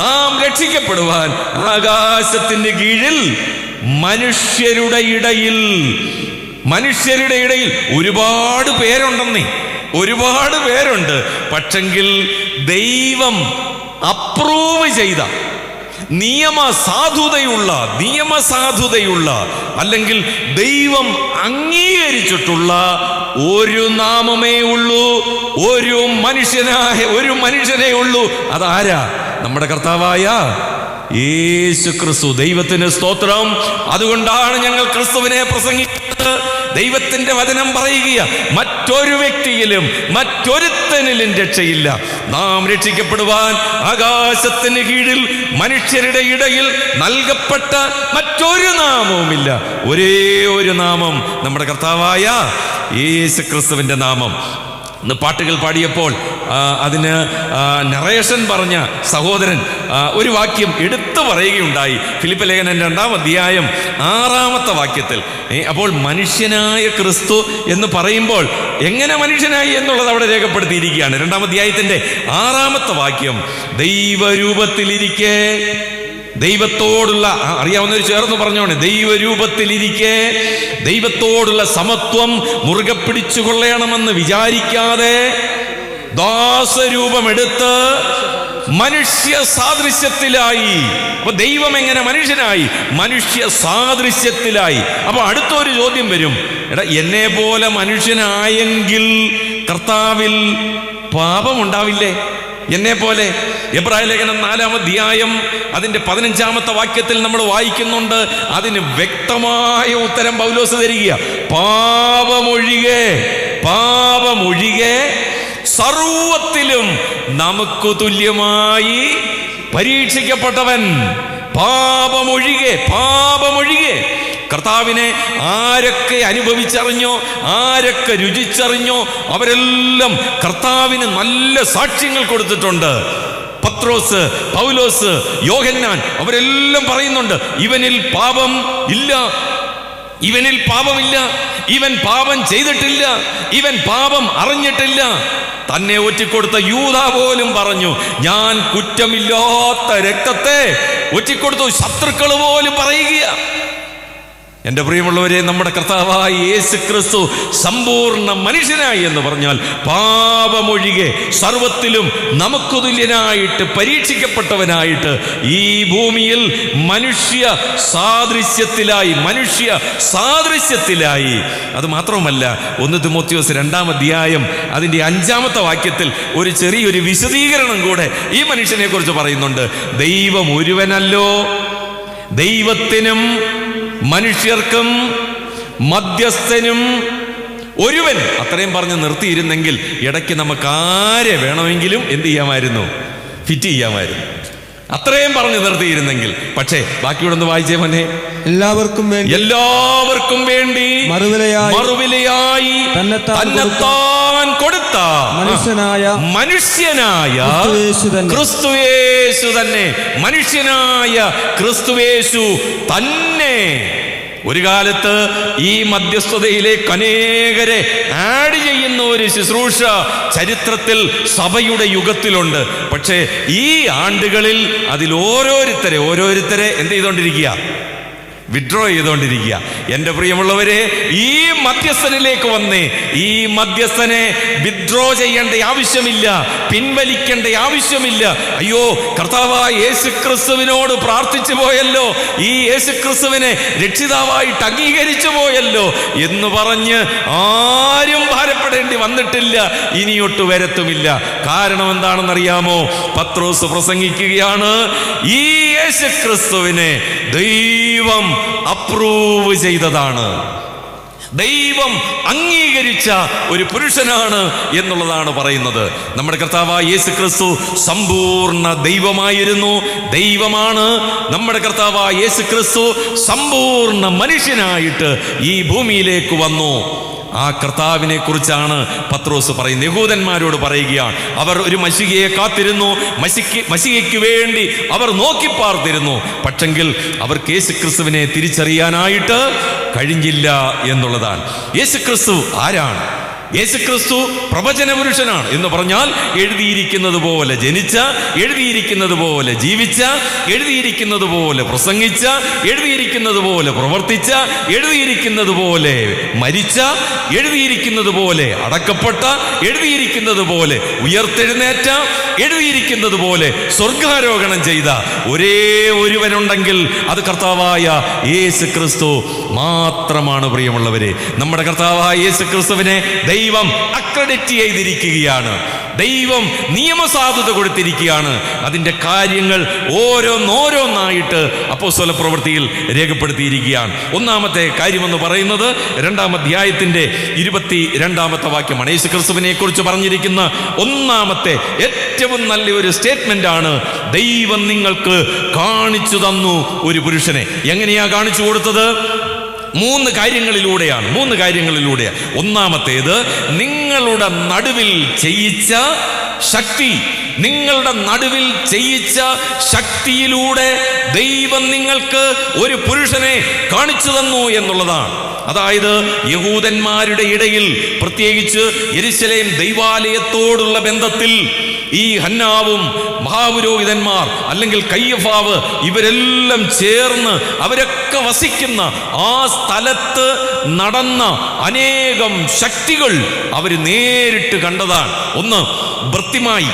നാം രക്ഷിക്കപ്പെടുവാൻ ആകാശത്തിന്റെ കീഴിൽ മനുഷ്യരുടെ ഇടയിൽ ഒരുപാട് പേരുണ്ടെന്നേ, ഒരുപാട് പേരുണ്ട്. പക്ഷെങ്കിൽ ദൈവം അപ്രൂവ് ചെയ്ത നിയമസാധുതയുള്ള അല്ലെങ്കിൽ ദൈവം അംഗീകരിച്ചിട്ടുള്ള ഒരു നാമമേ ഉള്ളൂ, ഒരു മനുഷ്യനേ ഉള്ളൂ. അതാരാ? നമ്മുടെ കർത്താവായ യേശുക്രിസ്തു. ദൈവത്തിന് സ്തോത്രം. അതുകൊണ്ടാണ് ഞങ്ങൾ ക്രിസ്തുവിനെ പ്രസംഗിക്കുന്നത്. ദൈവത്തിന്റെ വചനം പറയുക, മറ്റൊരു വ്യക്തിയിലും മറ്റൊരുത്തനിലും രക്ഷയില്ല, നാം രക്ഷിക്കപ്പെടുവാൻ ആകാശത്തിന് കീഴിൽ മനുഷ്യരുടെ ഇടയിൽ നൽകപ്പെട്ട മറ്റൊരു നാമവുമില്ല. ഒരേ ഒരു നാമം, നമ്മുടെ കർത്താവായ യേശുക്രിസ്തുവിന്റെ നാമം. ഇന്ന് പാട്ടുകൾ പാടിയപ്പോൾ അതിന് നറേഷൻ പറഞ്ഞ സഹോദരൻ ഒരു വാക്യം എടുത്തു പറയുകയുണ്ടായി. ഫിലിപ്പ് ലേഖനം 2-ാം അധ്യായം 6-ാമത്തെ വാക്യത്തിൽ. അപ്പോൾ മനുഷ്യനായ ക്രിസ്തു എന്ന് പറയുമ്പോൾ എങ്ങനെ മനുഷ്യനായി എന്നുള്ളത് അവിടെ രേഖപ്പെടുത്തിയിരിക്കുകയാണ്. 2-ാം അധ്യായത്തിന്റെ 6-ാമത്തെ വാക്യം, ദൈവരൂപത്തിലിരിക്കെ, ദൈവത്തോടുള്ള, അറിയാവുന്നവർ ചേർന്ന് പറഞ്ഞോണേ, ദൈവരൂപത്തിലിരിക്കെ ദൈവത്തോടുള്ള സമത്വം മുറുകെ പിടിച്ചുകൊള്ളണമെന്ന് വിചാരിക്കാതെ ദാസരൂപമെടുത്ത് മനുഷ്യ സാദൃശ്യത്തിലായി. അപ്പൊ ദൈവം എങ്ങനെ മനുഷ്യനായി? മനുഷ്യ സാദൃശ്യത്തിലായി. അപ്പൊ അടുത്തൊരു ചോദ്യം വരും, എടാ എന്നെ പോലെ മനുഷ്യനായെങ്കിൽ കർത്താവിൽ പാപമുണ്ടാവില്ലേ? എന്നെ പോലെ എബ്രായ ലേഖനം 4-ാം അധ്യായം അതിന്റെ 15-ാമത്തെ വാക്യത്തിൽ നമ്മൾ വായിക്കുന്നുണ്ട്. അതിന് വ്യക്തമായ ഉത്തരം പൗലോസ് തരിക. പാപമൊഴികെ സർവത്തിലും നമുക്ക് തുല്യമായി പരീക്ഷിക്കപ്പെട്ടവൻ. പാപമൊഴികെ കർത്താവിനെ ആരൊക്കെ അനുഭവിച്ചറിഞ്ഞോ, ആരൊക്കെ രുചിച്ചറിഞ്ഞോ, അവരെല്ലാം കർത്താവിന് നല്ല സാക്ഷ്യങ്ങൾ കൊടുത്തിട്ടുണ്ട്. പത്രോസ്, പൗലോസ്, യോഹന്നാൻ അവരെല്ലാം പറയുന്നുണ്ട്, ഇവനിൽ പാപം ഇല്ല, ഇവൻ പാപം ചെയ്തിട്ടില്ല, ഇവൻ പാപം അറിഞ്ഞിട്ടില്ല. തന്നെ ഒറ്റിക്കൊടുത്ത യൂദാ പോലും പറഞ്ഞു, ഞാൻ കുറ്റമില്ലാത്ത രക്തത്തെ ഒറ്റിക്കൊടുത്തു. ശത്രുക്കൾ പോലും പറയുക. എൻ്റെ പ്രിയമുള്ളവരെ, നമ്മുടെ കർത്താവായ യേശു ക്രിസ്തു സമ്പൂർണ്ണ മനുഷ്യനായി എന്ന് പറഞ്ഞാൽ പാപമൊഴികെ സർവത്തിലും നമുക്ക് തുല്യനായിട്ട് പരീക്ഷിക്കപ്പെട്ടവനായിട്ട് ഈ ഭൂമിയിൽ മനുഷ്യ സാദൃശ്യത്തിലായി. അത് മാത്രമല്ല, 1 തിമോത്തിയോസ് 2-ാം അധ്യായം അതിൻ്റെ 5-ാമത്തെ വാക്യത്തിൽ ഒരു ചെറിയൊരു വിശദീകരണം കൂടെ ഈ മനുഷ്യനെ കുറിച്ച് പറയുന്നുണ്ട്. ദൈവം ഒരുവനല്ലോ, ദൈവത്തിനും മനുഷ്യർക്കും മധ്യസ്ഥനും ഒരുവൻ. അത്രയും പറഞ്ഞ് നിർത്തിയിരുന്നെങ്കിൽ ഇടയ്ക്ക് നമുക്ക് ആരെ വേണമെങ്കിലും എന്ത് ചെയ്യാമായിരുന്നു? ഫിറ്റ് ചെയ്യാമായിരുന്നു. അത്രയും പറഞ്ഞു നിർത്തിയിരുന്നെങ്കിൽ. പക്ഷേ ബാക്കിയോടെ ഒന്ന് വായിച്ചേ മോനെ. എല്ലാവർക്കും വേണ്ടി മറുവിലയായി തന്നെത്താൻ കൊടുത്ത മനുഷ്യനായ ക്രിസ്തുയേശു തന്നെ. മനുഷ്യനായ ക്രിസ്തുയേശു തന്നെ. ഒരു കാലത്ത് ഈ മധ്യസ്ഥതയിലേക്ക് അനേകരെ ആഡ് ചെയ്യുന്ന ഒരു ശുശ്രൂഷ ചരിത്രത്തിൽ സഭയുടെ യുഗത്തിലുണ്ട്. പക്ഷേ ഈ ആണ്ടുകളിൽ അതിൽ ഓരോരുത്തരെ എന്ത് ചെയ്തുകൊണ്ടിരിക്കുക? വിഡ്രോ ചെയ്തുകൊണ്ടിരിക്കുക. എൻ്റെ പ്രിയമുള്ളവരെ, ഈ മധ്യസ്ഥനിലേക്ക് വന്നേ, ഈ മധ്യസ്ഥനെ വിഡ്രോ ചെയ്യേണ്ട ആവശ്യമില്ല, പിൻവലിക്കേണ്ട ആവശ്യമില്ല. അയ്യോ, കർത്താവായ യേശുക്രിസ്തുവിനോട് പ്രാർത്ഥിച്ചു പോയല്ലോ, ഈ യേശുക്രിസ്തുവിനെ രക്ഷിതാവായിട്ട് അംഗീകരിച്ചു പോയല്ലോ എന്ന് പറഞ്ഞ് ആരും ഭാരപ്പെടേണ്ടി വന്നിട്ടില്ല, ഇനിയൊട്ട് വരത്തുമില്ല. കാരണം എന്താണെന്നറിയാമോ? പത്രോസ് പ്രസംഗിക്കുകയാണ്, ഈ യേശുക്രിസ്തുവിനെ ദൈവം അപ്രൂവ് ചെയ്തതാണ്, ദൈവം അംഗീകരിച്ച ഒരു പുരുഷനാണ് എന്നുള്ളതാണ് പറയുന്നത്. നമ്മുടെ കർത്താവായ യേശുക്രിസ്തു സമ്പൂർണ്ണ ദൈവമായിരുന്നു, ദൈവമാണ്. നമ്മുടെ കർത്താവായ യേശുക്രിസ്തു സമ്പൂർണ്ണ മനുഷ്യനായിട്ട് ഈ ഭൂമിയിലേക്ക് വന്നു. ആ കർത്താവിനെ കുറിച്ചാണ് പത്രോസ് പറയുന്നത്. യഹൂദന്മാരോട് പറയുകയാണ്, അവർ ഒരു മശിഹയെ കാത്തിരുന്നു, മശിഹയ്ക്ക് വേണ്ടി അവർ നോക്കിപ്പാർത്തിരുന്നു. പക്ഷെങ്കിൽ അവർക്ക് യേശുക്രിസ്തുവിനെ തിരിച്ചറിയാനായിട്ട് കഴിഞ്ഞില്ല എന്നുള്ളതാണ്. യേശുക്രിസ്തു ആരാണ്? യേശുക്രിസ്തു പ്രവചന പുരുഷനാണ് എന്ന് പറഞ്ഞാൽ എഴുതിയിരിക്കുന്നത് പോലെ ജനിച്ച, എഴുതിയിരിക്കുന്നത് പോലെ ജീവിച്ച, എഴുതിയിരിക്കുന്നത് പോലെ പ്രസംഗിച്ച, എഴുതിയിരിക്കുന്നത് പോലെ പ്രവർത്തിച്ച, എഴുതിയിരിക്കുന്നത് പോലെ മരിച്ച, എഴുതിയിരിക്കുന്നത് പോലെ അടക്കപ്പെട്ട, എഴുതിയിരിക്കുന്നത് പോലെ ഉയർത്തെഴുന്നേറ്റ, എഴുതിയിരിക്കുന്നത് പോലെ സ്വർഗാരോഹണം ചെയ്ത ഒരേ ഒരുവനുണ്ടെങ്കിൽ അത് കർത്താവായ യേശുക്രിസ്തു മാത്രമാണ്. പ്രിയമുള്ളവരെ, നമ്മുടെ കർത്താവായ യേശുക്രിസ്തുവിനെ ദൈവം അക്രെഡിറ്റ് ചെയ്തിരിക്കുകയാണ്, ദൈവം നിയമസാധുത കൊടുത്തിരിക്കുകയാണ്. അതിൻ്റെ കാര്യങ്ങൾ ഓരോന്നായിട്ട് അപ്പോസ്തല പ്രവൃത്തിയിൽ രേഖപ്പെടുത്തിയിരിക്കുകയാണ്. ഒന്നാമത്തെ കാര്യമെന്ന് പറയുന്നത് 2-ാം അധ്യായത്തിൻ്റെ 22-ാമത്തെ വാക്യമാണ്. യേശുക്രിസ്തുവിനെ കുറിച്ച് പറഞ്ഞിരിക്കുന്ന ഒന്നാമത്തെ ഏറ്റവും നല്ലൊരു സ്റ്റേറ്റ്മെന്റ് ആണ്, ദൈവം നിങ്ങൾക്ക് കാണിച്ചു തന്നു ഒരു പുരുഷനെ. എങ്ങനെയാ കാണിച്ചു കൊടുത്തത്? 3 കാര്യങ്ങളിലൂടെയാണ്. ഒന്നാമത്തേത്, നിങ്ങളുടെ നടുവിൽ ചെയ്യിച്ച ശക്തി. നിങ്ങളുടെ നടുവിൽ ചെയ്യിച്ച ശക്തിയിലൂടെ ദൈവം നിങ്ങൾക്ക് ഒരു പുരുഷനെ കാണിച്ചു തന്നു എന്നുള്ളതാണ്. അതായത് യഹൂദന്മാരുടെ ഇടയിൽ, പ്രത്യേകിച്ച് യെരുശലേം ദൈവാലയത്തോടുള്ള ബന്ധത്തിൽ ഈ ഹന്നാവും മഹാപുരോഹിതന്മാർ അല്ലെങ്കിൽ കയ്യഫാവ് ഇവരെല്ലാം ചേർന്ന് അവരൊക്കെ വസിക്കുന്ന ആ സ്ഥലത്ത് നടന്ന അനേകം ശക്തികൾ അവർ നേരിട്ട് കണ്ടതാണ്. ഒന്ന്, ഭൃത്യമായി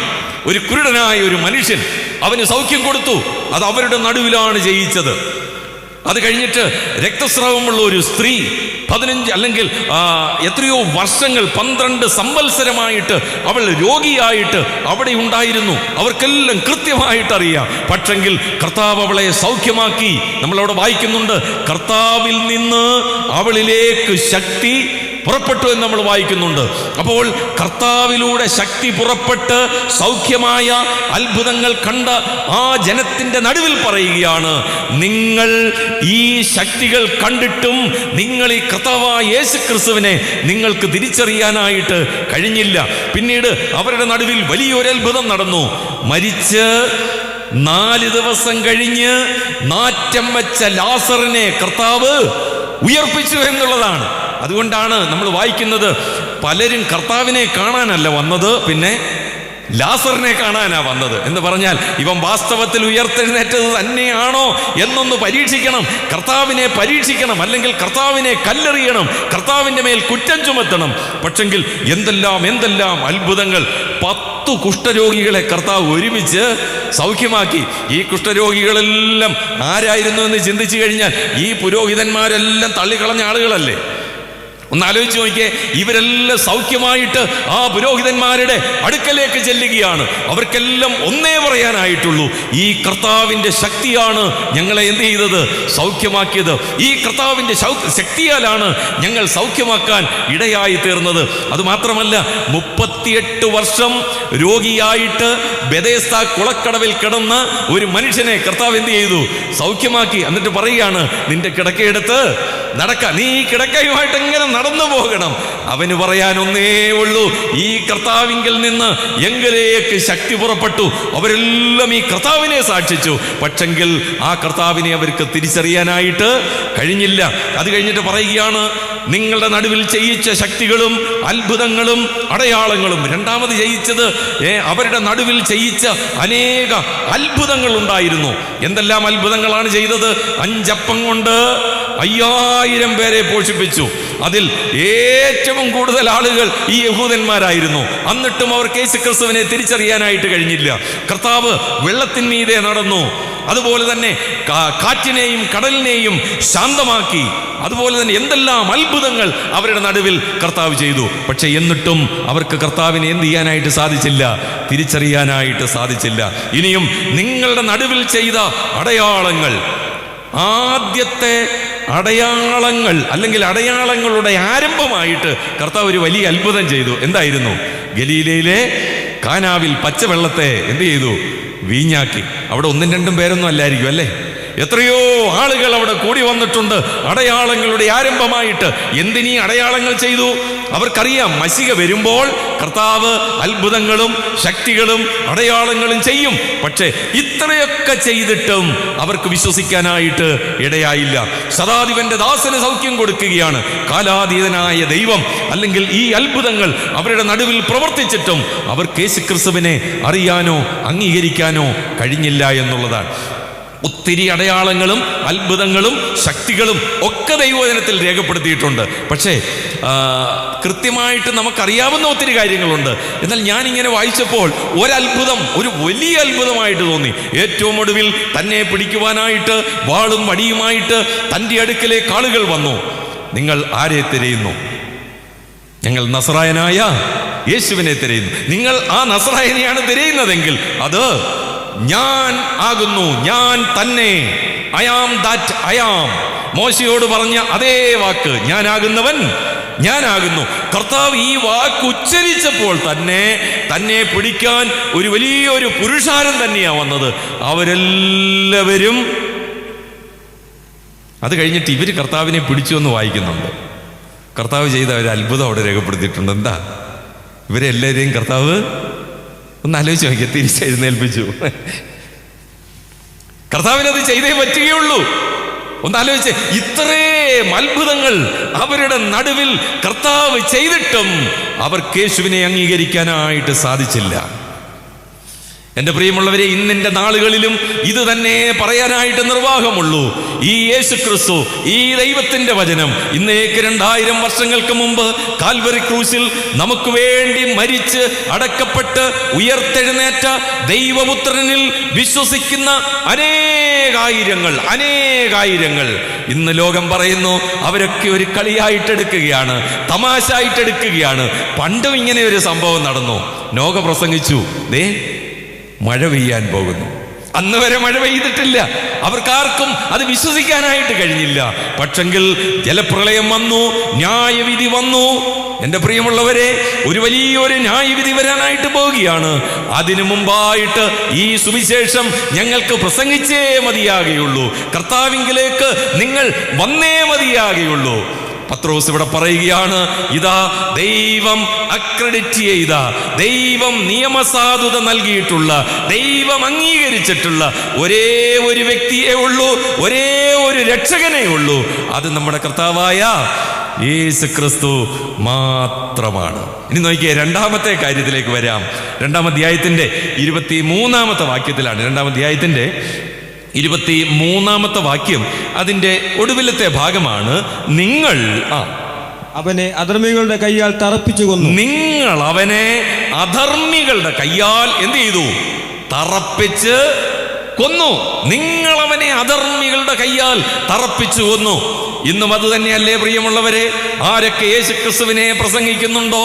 ഒരു കുരുടനായ ഒരു മനുഷ്യൻ, അവന് സൗഖ്യം കൊടുത്തു. അത് അവരുടെ നടുവിലാണ് ചെയ്യിച്ചത്. അത് കഴിഞ്ഞിട്ട് രക്തസ്രാവമുള്ള ഒരു സ്ത്രീ 15 അല്ലെങ്കിൽ എത്രയോ വർഷങ്ങൾ 12 സംവത്സരമായിട്ട് അവൾ രോഗിയായിട്ട് അവിടെ ഉണ്ടായിരുന്നു. അവർക്കെല്ലാം കൃത്യമായിട്ട് അറിയാം. പക്ഷെങ്കിൽ കർത്താവ് അവളെ സൗഖ്യമാക്കി. നമ്മളവിടെ വായിക്കുന്നുണ്ട്, കർത്താവിൽ നിന്ന് അവളിലേക്ക് ശക്തി പുറപ്പെട്ടു എന്ന് നമ്മൾ വായിക്കുന്നുണ്ട്. അപ്പോൾ കർത്താവിലൂടെ ശക്തി പുറപ്പെട്ട് സൗഖ്യമായ അത്ഭുതങ്ങൾ കണ്ട ആ ജനത്തിന്റെ നടുവിൽ പറയുകയാണ്, നിങ്ങൾ ഈ ശക്തികൾ കണ്ടിട്ടും നിങ്ങൾ ഈ കർത്താവായ യേശുക്രിസ്തുവിനെ നിങ്ങൾക്ക് തിരിച്ചറിയാനായിട്ട് കഴിഞ്ഞില്ല. പിന്നീട് അവരുടെ നടുവിൽ വലിയൊരു അത്ഭുതം നടന്നു. മരിച്ച് 4 ദിവസം കഴിഞ്ഞ് നാറ്റം വെച്ച ലാസറിനെ കർത്താവ് ഉയർപ്പിച്ചു എന്നുള്ളതാണ്. അതുകൊണ്ടാണ് നമ്മൾ വായിക്കുന്നത്, പലരും കർത്താവിനെ കാണാനല്ല വന്നത്, പിന്നെ ലാസറിനെ കാണാനാ വന്നത് എന്ന് പറഞ്ഞാൽ ഇവൻ വാസ്തവത്തിൽ ഉയർത്തെഴുന്നേറ്റത് തന്നെയാണോ എന്നൊന്ന് പരീക്ഷിക്കണം, കർത്താവിനെ പരീക്ഷിക്കണം, അല്ലെങ്കിൽ കർത്താവിനെ കല്ലെറിയണം, കർത്താവിൻ്റെ മേൽ കുറ്റം ചുമത്തണം. പക്ഷെങ്കിൽ എന്തെല്ലാം അത്ഭുതങ്ങൾ! 10 കുഷ്ഠരോഗികളെ കർത്താവ് ഒരുമിച്ച് സൗഖ്യമാക്കി. ഈ കുഷ്ഠരോഗികളെല്ലാം ആരായിരുന്നു എന്ന് ചിന്തിച്ചു കഴിഞ്ഞാൽ ഈ പുരോഹിതന്മാരെല്ലാം തള്ളിക്കളഞ്ഞ ആളുകളല്ലേ? ഒന്ന് ആലോചിച്ച് നോക്കിയേ, ഇവരെല്ലാം സൗഖ്യമായിട്ട് ആ പുരോഹിതന്മാരുടെ അടുക്കലേക്ക് ചെല്ലുകയാണ്. അവർക്കെല്ലാം ഒന്നേ പറയാനായിട്ടുള്ളൂ, ഈ കർത്താവിൻ്റെ ശക്തിയാണ് ഞങ്ങളെ എന്ത് ചെയ്തത്? സൗഖ്യമാക്കിയത്. ഈ കർത്താവിൻ്റെ ശക്തിയാലാണ് ഞങ്ങൾ സൗഖ്യമാക്കാൻ ഇടയായി തീർന്നത്. അതുമാത്രമല്ല, 38 വർഷം രോഗിയായിട്ട് ബെഥേസ്ദ കുളക്കടവിൽ കിടന്ന ഒരു മനുഷ്യനെ കർത്താവ് എന്ത് ചെയ്തു? സൗഖ്യമാക്കി. എന്നിട്ട് പറയുകയാണ്, നിന്റെ കിടക്കയെടുത്ത് നടക്ക, നീ ഈ കിടക്കയുമായിട്ട് എങ്ങനെ നടന്നു പോകണം? അവന് പറയാൻ ഒന്നേ ഉള്ളൂ, ഈ കർത്താവിങ്കിൽ നിന്ന് എങ്കിലേക്ക് ശക്തി പുറപ്പെട്ടു. അവരെല്ലാം ഈ കർത്താവിനെ സാക്ഷിച്ചു. പക്ഷെങ്കിൽ ആ കർത്താവിനെ അവർക്ക് തിരിച്ചറിയാനായിട്ട് കഴിഞ്ഞില്ല. അത് കഴിഞ്ഞിട്ട് പറയുകയാണ്, നിങ്ങളുടെ നടുവിൽ ചെയ്യിച്ച ശക്തികളും അത്ഭുതങ്ങളും അടയാളങ്ങളും. രണ്ടാമത് ചെയ്യിച്ചത്, അവരുടെ നടുവിൽ ചെയ്യിച്ച അനേക അത്ഭുതങ്ങൾ ഉണ്ടായിരുന്നു. എന്തെല്ലാം അത്ഭുതങ്ങളാണ് ചെയ്തത്? 5 അപ്പം കൊണ്ട് 5000 പേരെ പോഷിപ്പിച്ചു. അതിൽ ഏറ്റവും കൂടുതൽ ആളുകൾ ഈ യഹൂദന്മാരായിരുന്നു. എന്നിട്ടും അവർക്ക് യേശുക്രിസ്തുവിനെ തിരിച്ചറിയാനായിട്ട് കഴിഞ്ഞില്ല. കർത്താവ് വെള്ളത്തിന്മീതെ നടന്നു. അതുപോലെ തന്നെ കാറ്റിനെയും കടലിനെയും ശാന്തമാക്കി. അതുപോലെ തന്നെ എന്തെല്ലാം അത്ഭുതങ്ങൾ അവരുടെ നടുവിൽ കർത്താവ് ചെയ്തു. പക്ഷെ എന്നിട്ടും അവർക്ക് കർത്താവിനെ എന്ത് ചെയ്യാനായിട്ട് സാധിച്ചില്ല? തിരിച്ചറിയാനായിട്ട് സാധിച്ചില്ല. ഇനിയും നിങ്ങളുടെ നടുവിൽ ചെയ്ത അടയാളങ്ങൾ, ആദ്യത്തെ അടയാളങ്ങൾ അല്ലെങ്കിൽ അടയാളങ്ങളുടെ ആരംഭമായിട്ട് കർത്താവ് ഒരു വലിയ അത്ഭുതം ചെയ്തു. എന്തായിരുന്നു? ഗലീലയിലെ കാനാവിൽ പച്ചവെള്ളത്തെ എന്ത് ചെയ്തു? വീഞ്ഞാക്കി. അവിടെ 1-2 പേരൊന്നും അല്ലായിരിക്കും അല്ലേ? എത്രയോ ആളുകൾ അവിടെ കൂടി വന്നിട്ടുണ്ട് അടയാളങ്ങളുടെ ആരംഭമായിട്ട്. എന്തിനീ അടയാളങ്ങൾ ചെയ്തു? അവർക്കറിയാം, മശിഹ വരുമ്പോൾ കർത്താവ് അത്ഭുതങ്ങളും ശക്തികളും അടയാളങ്ങളും ചെയ്യും. പക്ഷേ ഇത്രയൊക്കെ ചെയ്തിട്ടും അവർക്ക് വിശ്വസിക്കാനായിട്ട് ഇടയായില്ല. ശതാധിപന്റെ ദാസന് സൗഖ്യം കൊടുക്കുകയാണ് കാലാതീതനായ ദൈവം. അല്ലെങ്കിൽ ഈ അത്ഭുതങ്ങൾ അവരുടെ നടുവിൽ പ്രവർത്തിച്ചിട്ടും അവർക്ക് യേശുക്രിസ്തുവിനെ അറിയാനോ അംഗീകരിക്കാനോ കഴിഞ്ഞില്ല എന്നുള്ളതാണ്. ഒത്തിരി അടയാളങ്ങളും അത്ഭുതങ്ങളും ശക്തികളും ഒക്കെ ദൈവവചനത്തിൽ രേഖപ്പെടുത്തിയിട്ടുണ്ട്. പക്ഷേ കൃത്യമായിട്ട് നമുക്കറിയാവുന്ന ഒത്തിരി കാര്യങ്ങളുണ്ട്. എന്നാൽ ഞാനിങ്ങനെ വായിച്ചപ്പോൾ ഒരത്ഭുതം, ഒരു വലിയ അത്ഭുതമായിട്ട് തോന്നി. ഏറ്റവും ഒടുവിൽ തന്നെ പിടിക്കുവാനായിട്ട് വാളും വടിയുമായിട്ട് തൻ്റെ അടുക്കലേക്ക് ആളുകൾ വന്നു. നിങ്ങൾ ആരെ തിരയുന്നു? ഞങ്ങൾ നസറായനായ യേശുവിനെ തിരയുന്നു. നിങ്ങൾ ആ നസറായനെയാണ് തിരയുന്നതെങ്കിൽ അത് ഞാൻ ആകുന്നു, ഞാൻ തന്നെ. I am that I am. മോശയോട് പറഞ്ഞ അതേ വാക്ക്, ഞാനാകുന്നവൻ ഞാനാകുന്നു. കർത്താവ് ഈ വാക്ക് ഉച്ചരിച്ചപ്പോൾ തന്നെ പിടിക്കാൻ ഒരു വലിയൊരു പുരുഷാരം തന്നെയാ വന്നത്. അവരെല്ലാവരും അത് കഴിഞ്ഞിട്ട് ഇവർ കർത്താവിനെ പിടിച്ചു എന്ന് വായിക്കുന്നുണ്ട്. കർത്താവ് ചെയ്ത ഒരു അത്ഭുതം അവിടെ രേഖപ്പെടുത്തിയിട്ടുണ്ട്. എന്താ? ഇവരെല്ലാവരെയും കർത്താവ് ഒന്ന് ആലോചിച്ച് നോക്കിയ തിരിച്ചെഴുന്നേൽപ്പിച്ചു. കർത്താവിനത് ചെയ്തേ പറ്റുകയുള്ളൂ. ഒന്നാലോചിച്ച്, ഇത്രയും അത്ഭുതങ്ങൾ അവരുടെ നടുവിൽ കർത്താവ് ചെയ്തിട്ടും അവർക്ക് യേശുവിനെ അംഗീകരിക്കാനായിട്ട് സാധിച്ചില്ല. എൻ്റെ പ്രിയമുള്ളവരെ, ഇന്നിൻ്റെ നാളുകളിലും ഇത് തന്നെ പറയാനായിട്ട് നിർവാഹമുള്ളൂ. ഈ യേശുക്രിസ്തു, ഈ ദൈവത്തിൻ്റെ വചനം ഇന്നേക്ക് 2000 വർഷങ്ങൾക്ക് മുമ്പ് കാൽവറി ക്രൂശിൽ നമുക്ക് വേണ്ടി മരിച്ച് അടക്കപ്പെട്ട് ഉയർത്തെഴുന്നേറ്റ ദൈവപുത്രനിൽ വിശ്വസിക്കുന്ന അനേകായിരങ്ങൾ ഇന്ന് ലോകം പറയുന്നു അവരൊക്കെ ഒരു കളിയായിട്ടെടുക്കുകയാണ്, തമാശായിട്ടെടുക്കുകയാണ്. പണ്ടും ഇങ്ങനെ ഒരു സംഭവം നടന്നു. നോഹ പ്രസംഗിച്ചു, ദേ മഴ പെയ്യാൻ പോകുന്നു. അന്ന് വരെ മഴ പെയ്തിട്ടില്ല. അവർക്കാർക്കും അത് വിശ്വസിക്കാനായിട്ട് കഴിഞ്ഞില്ല. പക്ഷെങ്കിൽ ജലപ്രളയം വന്നു, ന്യായവിധി വന്നു. എൻ്റെ പ്രിയമുള്ളവരെ, ഒരു വലിയൊരു ന്യായവിധി വരാനായിട്ട് പോവുകയാണ്. അതിനു മുമ്പായിട്ട് ഈ സുവിശേഷം ഞങ്ങൾക്ക് പ്രസംഗിച്ചേ മതിയാകുകയുള്ളൂ. കർത്താവിങ്കിലേക്ക് നിങ്ങൾ വന്നേ മതിയാകുകയുള്ളൂ. പത്രോസ് ഇവിടെ പറയുകയാണ്, ഇതാ ദൈവം അക്രഡിറ്റ് ചെയ്ത, ദൈവം നിയമസാധുത നൽകിയിട്ടുള്ള, ദൈവം അംഗീകരിച്ചിട്ടുള്ള ഒരേ ഒരു വ്യക്തിയേ ഉള്ളൂ, ഒരേ ഒരു രക്ഷകനേ ഉള്ളൂ. അത് നമ്മുടെ കർത്താവായ യേശുക്രിസ്തു മാത്രമാണ്. ഇനി നോക്കിയേ, 2ാമത്തെ കാര്യത്തിലേക്ക് വരാം. 2-ാം അധ്യായത്തിന്റെ 23-ാമത്തെ വാക്യത്തിലാണ്. 2-ാം അധ്യായത്തിന്റെ 23-ാമത്തെ വാക്യം അതിൻ്റെ ഒടുവിലത്തെ ഭാഗമാണ്. നിങ്ങൾ അവനെ അധർമ്മികളുടെ കയ്യാൽ തറപ്പിച്ചു കൊന്നു. നിങ്ങൾ അവനെ അധർമ്മികളുടെ കയ്യാൽ എന്ത് ചെയ്തു? തറപ്പിച്ച് കൊന്നു. നിങ്ങൾ അവനെ അധർമ്മികളുടെ കയ്യാൽ തറപ്പിച്ചു കൊന്നു. ഇന്നും അത് തന്നെയല്ലേ പ്രിയമുള്ളവരെ? ആരൊക്കെ യേശുക്രിസ്തുവിനെ പ്രസംഗിക്കുന്നുണ്ടോ,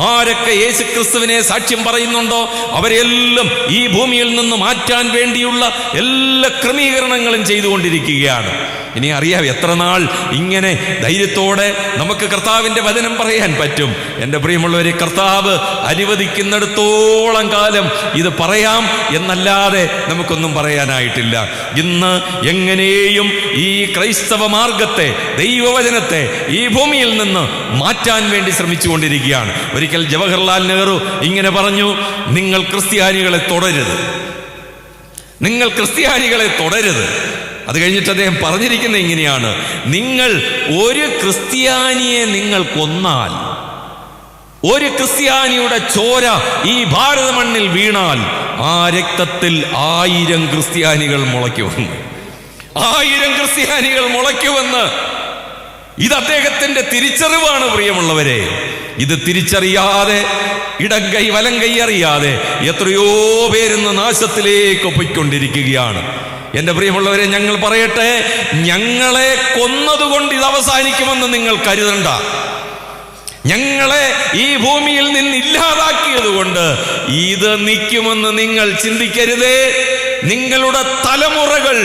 ആരൊക്കെ യേശുക്രിസ്തുവിനെ സാക്ഷ്യം പറയുന്നുണ്ടോ, അവരെല്ലാം ഈ ഭൂമിയിൽ നിന്ന് മാറ്റാൻ വേണ്ടിയുള്ള എല്ലാ ക്രമീകരണങ്ങളും ചെയ്തുകൊണ്ടിരിക്കുകയാണ്. ഇനി അറിയാം എത്ര നാൾ ഇങ്ങനെ ധൈര്യത്തോടെ നമുക്ക് കർത്താവിൻ്റെ വചനം പറയാൻ പറ്റും. എൻ്റെ പ്രിയമുള്ളവരെ, കർത്താവ് അനുവദിക്കുന്നിടത്തോളം കാലം ഇത് പറയാം എന്നല്ലാതെ നമുക്കൊന്നും പറയാനായിട്ടില്ല. ഇന്ന് എങ്ങനെയും ഈ ക്രൈസ്തവ മാർഗത്തെ, ദൈവവചനത്തെ ഈ ഭൂമിയിൽ നിന്ന് മാറ്റാൻ വേണ്ടി ശ്രമിച്ചുകൊണ്ടിരിക്കുകയാണ്. ഒരിക്കൽ ജവഹർലാൽ നെഹ്റു ഇങ്ങനെ പറഞ്ഞു, നിങ്ങൾ ക്രിസ്ത്യാനികളെ തുടരുത്, നിങ്ങൾ ക്രിസ്ത്യാനികളെ തുടരുത്. അത് കഴിഞ്ഞിട്ട് അദ്ദേഹം പറഞ്ഞിരിക്കുന്നത് ഇങ്ങനെയാണ്, നിങ്ങൾ ഒരു ക്രിസ്ത്യാനിയെ നിങ്ങൾ കൊന്നാൽ, ഒരു ക്രിസ്ത്യാനിയുടെ ചോര ഈ ഭാരത മണ്ണിൽ വീണാൽ ആ രക്തത്തിൽ 1000 ക്രിസ്ത്യാനികൾ മുളയ്ക്കുമെന്ന്, 1000 ക്രിസ്ത്യാനികൾ മുളയ്ക്കുമെന്ന്. ഇത് അദ്ദേഹത്തിന്റെ തിരിച്ചറിവാണ് പ്രിയമുള്ളവരെ. ഇത് തിരിച്ചറിയാതെ, ഇടം കൈ വലം കൈ അറിയാതെ എത്രയോ പേരുന്ന് നാശത്തിലേക്ക് പോയിക്കൊണ്ടിരിക്കുകയാണ്. എൻ്റെ പ്രിയമുള്ളവരെ, ഞങ്ങൾ പറയട്ടെ, ഞങ്ങളെ കൊന്നതുകൊണ്ട് ഇത് അവസാനിക്കുമെന്ന് നിങ്ങൾ കരുതണ്ട. ഞങ്ങളെ ഈ ഭൂമിയിൽ നിന്ന് ഇല്ലാതാക്കിയത് കൊണ്ട് ഇത് നിൽക്കുമെന്ന് നിങ്ങൾ ചിന്തിക്കരുതേ. നിങ്ങളുടെ തലമുറകൾ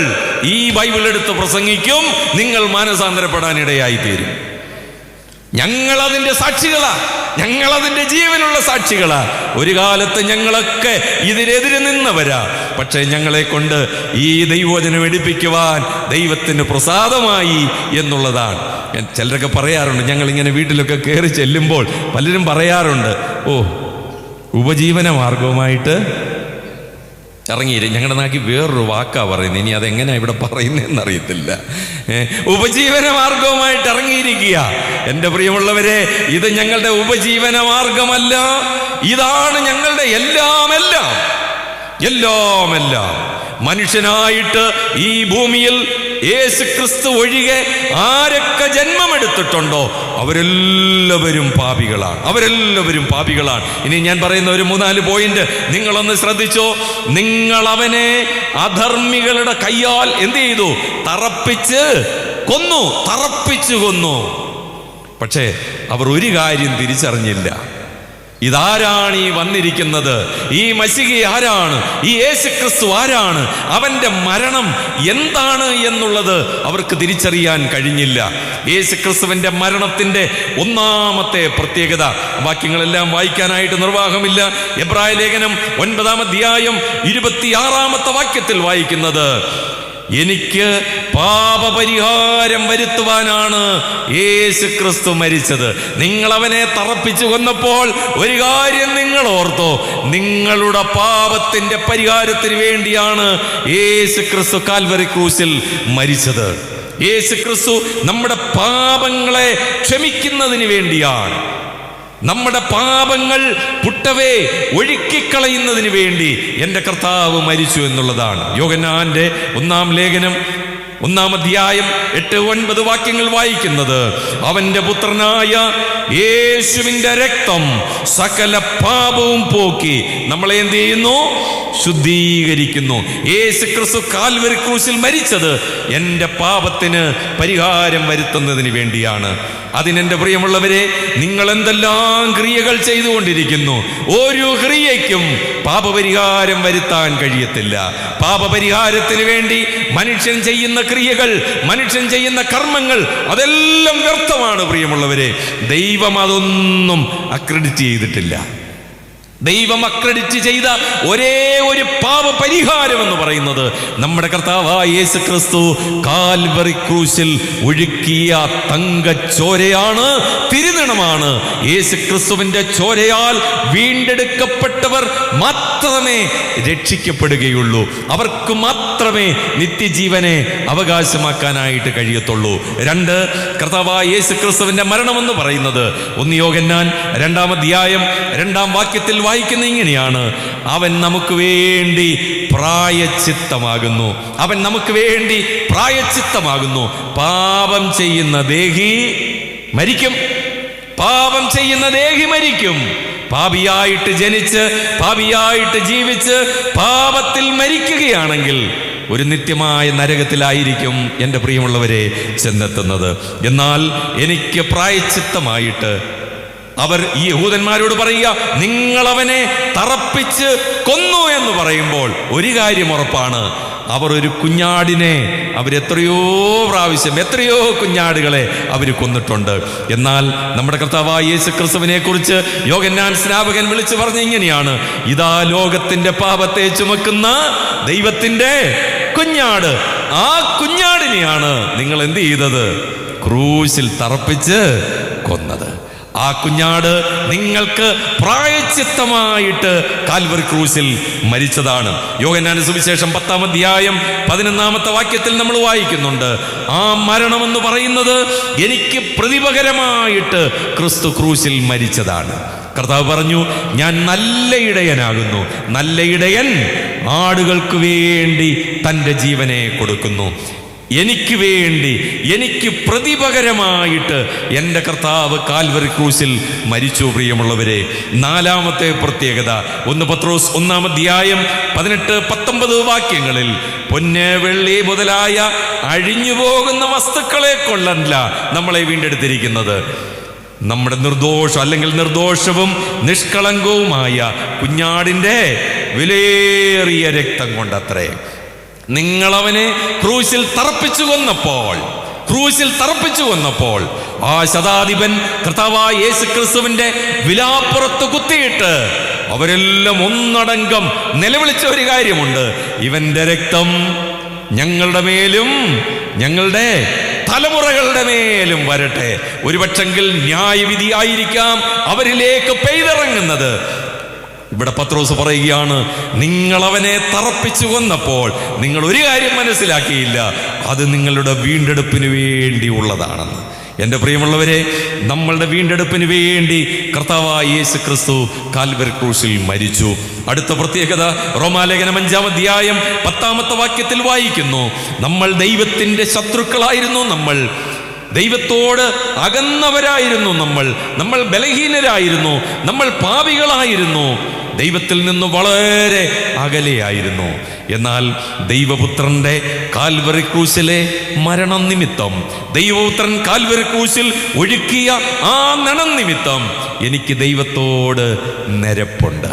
ഈ ബൈബിൾ എടുത്ത് പ്രസംഗിക്കും, നിങ്ങൾ മാനസാന്തരപ്പെടാനിടയായിത്തീരും. ഞങ്ങളതിൻ്റെ സാക്ഷികളാ, ഞങ്ങളതിൻ്റെ ജീവനുള്ള സാക്ഷികളാ. ഒരു കാലത്ത് ഞങ്ങളൊക്കെ ഇതിനെതിരെ നിന്നവരാ. പക്ഷേ ഞങ്ങളെ കൊണ്ട് ഈ ദൈവവചനം എടുപ്പിക്കുവാൻ ദൈവത്തിന് പ്രസാദമായി എന്നുള്ളതാണ്. ചിലരൊക്കെ പറയാറുണ്ട്, ഞങ്ങളിങ്ങനെ വീട്ടിലൊക്കെ കയറി ചെല്ലുമ്പോൾ പലരും പറയാറുണ്ട്, ഓ ഉപജീവന മാർഗവുമായിട്ട് ഇറങ്ങിയില്ല. ഞങ്ങളുടെ നാട്ടിൽ വേറൊരു വാക്കാ പറയുന്നത്, ഇനി അതെങ്ങനെയാണ് ഇവിടെ പറയുന്നതെന്ന് അറിയത്തില്ല. ഉപജീവന മാർഗവുമായിട്ട് ഇറങ്ങിയിരിക്കുക. എൻ്റെ പ്രിയമുള്ളവരെ, ഇത് ഞങ്ങളുടെ ഉപജീവന മാർഗമല്ല, ഇതാണ് ഞങ്ങളുടെ എല്ലാം. മനുഷ്യനായിട്ട് ഈ ഭൂമിയിൽ യേശുക്രിസ്തു ഒഴികെ ആരൊക്കെ ജന്മമെടുത്തിട്ടുണ്ടോ അവരെല്ലാവരും പാപികളാണ്. ഇനി ഞാൻ പറയുന്ന ഒരു 3-4 പോയിന്റ് നിങ്ങളൊന്ന് ശ്രദ്ധിച്ചോ. നിങ്ങൾ അവനെ അധർമ്മികളുടെ കയ്യാൽ എന്ത് ചെയ്തു? തറപ്പിച്ചു കൊന്നു. പക്ഷേ അവർ ഒരു കാര്യം തിരിച്ചറിഞ്ഞില്ല. ഇതാരാണ് ഈ വന്നിരിക്കുന്നത്? ഈ മശിഹ ആരാണ്? ഈ യേശുക്രിസ്തു ആരാണ്? അവന്റെ മരണം എന്താണ് എന്നുള്ളത് അവർക്ക് തിരിച്ചറിയാൻ കഴിഞ്ഞില്ല. യേശുക്രിസ്തുവിന്റെ മരണത്തിന്റെ 1-ാമത്തെ പ്രത്യേകത, വാക്യങ്ങളെല്ലാം വായിക്കാനായിട്ട് നിർവാഹമില്ല. എബ്രായ ലേഖനം 9-ാം അധ്യായം 26-ാമത്തെ വാക്യത്തിൽ വായിക്കുന്നത്, എനിക്ക് പാപപരിഹാരം വരുത്തുവാനാണ് യേശുക്രിസ്തു മരിച്ചത്. നിങ്ങൾ അവനെ തറപ്പിച്ചു കൊന്നപ്പോൾ ഒരു കാര്യം നിങ്ങൾ ഓർത്തോ, നിങ്ങളുടെ പാപത്തിന്റെ പരിഹാരത്തിന് വേണ്ടിയാണ് യേശുക്രിസ്തു കാൽവറി ക്രൂശിൽ മരിച്ചത്. യേശുക്രിസ്തു നമ്മുടെ പാപങ്ങളെ ക്ഷമിക്കുന്നതിന് വേണ്ടിയാണ്. നമ്മുടെ പാപങ്ങൾ പുട്ടവേ ഒഴുക്കിക്കളയുന്നതിന് വേണ്ടി എൻ്റെ കർത്താവ് മരിച്ചു എന്നുള്ളതാണ്. യോഹന്നാന്റെ 1-ാം ലേഖനം 1-ാം അധ്യായം 8-9 വാക്യങ്ങൾ വായിക്കുന്നത്, അവന്റെ പുത്രനായ യേശുവിന്റെ രക്തം സകല പാപവും പോക്കി നമ്മളെ എന്ത് ചെയ്യുന്നു? ശുദ്ധീകരിക്കുന്നു. യേശു ക്രിസ്തു കാൽവരി ക്രൂശിൽ മരിച്ചത് എൻ്റെ പാപത്തിന് പരിഹാരം വരുത്തുന്നതിന് വേണ്ടിയാണ്. അതിനെന്റെ പ്രിയമുള്ളവരെ, നിങ്ങൾ എന്തെല്ലാം ക്രിയകൾ ചെയ്തുകൊണ്ടിരിക്കുന്നു, ഒരു ക്രിയയ്ക്കും പാപപരിഹാരം വരുത്താൻ കഴിയത്തില്ല. പാപപരിഹാരത്തിന് വേണ്ടി മനുഷ്യൻ ചെയ്യുന്ന ക്രിയകൾ, മനുഷ്യൻ ചെയ്യുന്ന കർമ്മങ്ങൾ, അതെല്ലാം വ്യർത്ഥമാണ് പ്രിയമുള്ളവരെ. ദൈവം അതൊന്നും അക്രെഡിറ്റ് ചെയ്തിട്ടില്ല. ദൈവം അക്രെഡിറ്റ് ചെയ്ത ഒരേ ഒരു പാപപരിഹാരം എന്ന് പറയുന്നത് നമ്മുടെ കർത്താവായ യേശു ക്രിസ്തു കാൽവറി ക്രൂശിൽ ഒഴുക്കിയ തങ്കച്ചോരയാണ്, തിരുനിണമാണ്. യേശു ക്രിസ്തുവിന്റെ ചോരയാൽ വീണ്ടെടുക്കപ്പെട്ടവർ മാത്രമേ രക്ഷിക്കപ്പെടുകയുള്ളൂ. അവർക്ക് മാത്രമേ നിത്യജീവനെ അവകാശമാക്കാനായിട്ട് കഴിയത്തുള്ളൂ. 2, കർത്താവായ യേശു ക്രിസ്തുവിന്റെ മരണമെന്ന് പറയുന്നത് 1 യോഹന്നാൻ 2-ാം അധ്യായം 2-ാം വാക്യത്തിൽ വായിക്കുന്ന ഇങ്ങനെയാണ്, അവൻ നമുക്ക് വേണ്ടി പ്രായശ്ചിത്തമാകുന്നു. അവൻ നമുക്ക് വേണ്ടി പ്രായശ്ചിത്തമാകുന്നു. പാപം ചെയ്യുന്ന ദേഹി മരിക്കും. പാപം ചെയ്യുന്ന ദേഹി മരിക്കും. പാപിയായിട്ട് ജനിച്ച് പാപിയായിട്ട് ജീവിച്ച് പാപത്തിൽ മരിക്കുകയാണെങ്കിൽ ഒരു നിത്യമായ നരകത്തിലായിരിക്കും എൻ്റെ പ്രിയമുള്ളവരെ ചെന്നെത്തുന്നത്. എന്നാൽ എനിക്ക് പ്രായശ്ചിത്തമായിട്ട് അവർ ഈ യഹൂദന്മാരോട് പറയുക, നിങ്ങളവനെ തറപ്പിച്ച് കൊന്നു എന്ന് പറയുമ്പോൾ ഒരു കാര്യം ഉറപ്പാണ്, അവർ ഒരു കുഞ്ഞാടിനെ അവരെത്രയോ പ്രാവശ്യം എത്രയോ കുഞ്ഞാടുകളെ അവർ കൊന്നിട്ടുണ്ട്. എന്നാൽ നമ്മുടെ കർത്താവായ യേശു ക്രിസ്തുവിനെ കുറിച്ച് യോഹന്നാൻ സ്നാപകൻ വിളിച്ചു പറഞ്ഞ ഇങ്ങനെയാണ്, ഇതാ ലോകത്തിന്റെ പാപത്തെ ചുമക്കുന്ന ദൈവത്തിന്റെ കുഞ്ഞാട്. ആ കുഞ്ഞാടിനെയാണ് നിങ്ങൾ എന്ത് ചെയ്തത്? ക്രൂശിൽ തറപ്പിച്ച് കൊന്നത്. ആ കുഞ്ഞാട് നിങ്ങൾക്ക് പ്രായശ്ചിത്തമായിട്ട് കാൽവറി ക്രൂശിൽ മരിച്ചതാണ്. യോഹന്നാന്റെ സുവിശേഷം 10-ാം അധ്യായം 11-ാമത്തെ വാക്യത്തിൽ നമ്മൾ വായിക്കുന്നുണ്ട്, ആ മരണമെന്ന് പറയുന്നത് എനിക്ക് പ്രതിപകരമായിട്ട് ക്രിസ്തു ക്രൂശിൽ മരിച്ചതാണ്. കർത്താവ് പറഞ്ഞു, ഞാൻ നല്ല ഇടയനാകുന്നു. നല്ല ഇടയൻ ആടുകൾക്ക് വേണ്ടി തൻ്റെ ജീവനെ കൊടുക്കുന്നു. എനിക്ക് വേണ്ടി, എനിക്ക് പ്രതിപകരമായിട്ട് എൻ്റെ കർത്താവ് കാൽവറി ക്രൂശിൽ മരിച്ചു. പ്രിയമുള്ളവരെ, 4-ാമത്തെ പ്രത്യേകത 1 പത്രോസ് 1-ാം അധ്യായം 18-19 വാക്യങ്ങളിൽ, പൊന്ന് വെള്ളി മുതലായ അഴിഞ്ഞു പോകുന്ന വസ്തുക്കളെ കൊണ്ടല്ല നമ്മളെ വീണ്ടെടുത്തിരിക്കുന്നത്, നമ്മുടെ നിർദോഷം അല്ലെങ്കിൽ നിർദോഷവും നിഷ്കളങ്കവുമായ കുഞ്ഞാടിൻ്റെ വിലയേറിയ രക്തം കൊണ്ടത്രേ. നിങ്ങളവനെ ക്രൂശിൽ തറപ്പിച്ചു കൊന്നപ്പോൾ ആ ശതാധിപൻ കർത്താവായ യേശു ക്രിസ്തുവിന്റെ വിലാപ്പുറത്ത് കുത്തിയിട്ട് അവരെല്ലാം ഒന്നടങ്കം നിലവിളിച്ച ഒരു കാര്യമുണ്ട്, ഇവന്റെ രക്തം ഞങ്ങളുടെ മേലും ഞങ്ങളുടെ തലമുറകളുടെ മേലും വരട്ടെ. ഒരുപക്ഷെങ്കിൽ ന്യായവിധിയായിരിക്കാം അവരിലേക്ക് പെയ്തിറങ്ങുന്നത്. ഇവിടെ പത്രോസ് പറയുകയാണ്, നിങ്ങൾ അവനെ തറപ്പിച്ചു കൊന്നപ്പോൾ നിങ്ങൾ ഒരു കാര്യം മനസ്സിലാക്കിയില്ല, അത് നിങ്ങളുടെ വീണ്ടെടുപ്പിന് വേണ്ടി ഉള്ളതാണെന്ന്. എൻ്റെ പ്രിയമുള്ളവരെ, നമ്മളുടെ വീണ്ടെടുപ്പിന് വേണ്ടി കർത്താവായ യേശു ക്രിസ്തു കാൽവരി ക്രൂശിൽ മരിച്ചു. അടുത്ത പ്രത്യേകത റോമാലേഖനം 5-ാം അധ്യായം 10-ാമത്തെ വാക്യത്തിൽ വായിക്കുന്നു, നമ്മൾ ദൈവത്തിൻ്റെ ശത്രുക്കളായിരുന്നു, നമ്മൾ ദൈവത്തോട് അകന്നവരായിരുന്നു, നമ്മൾ ബലഹീനരായിരുന്നു, നമ്മൾ പാപികളായിരുന്നു, ദൈവത്തിൽ നിന്ന് വളരെ അകലെയായിരുന്നു. എന്നാൽ ദൈവപുത്രന്റെ കാൽവറി ക്രൂശിലെ മരണം നിമിത്തം, ദൈവപുത്രൻ കാൽവറി ക്രൂശിൽ ഒഴുക്കിയ ആ നണം നിമിത്തം എനിക്ക് ദൈവത്തോട് നിരപ്പുണ്ട്.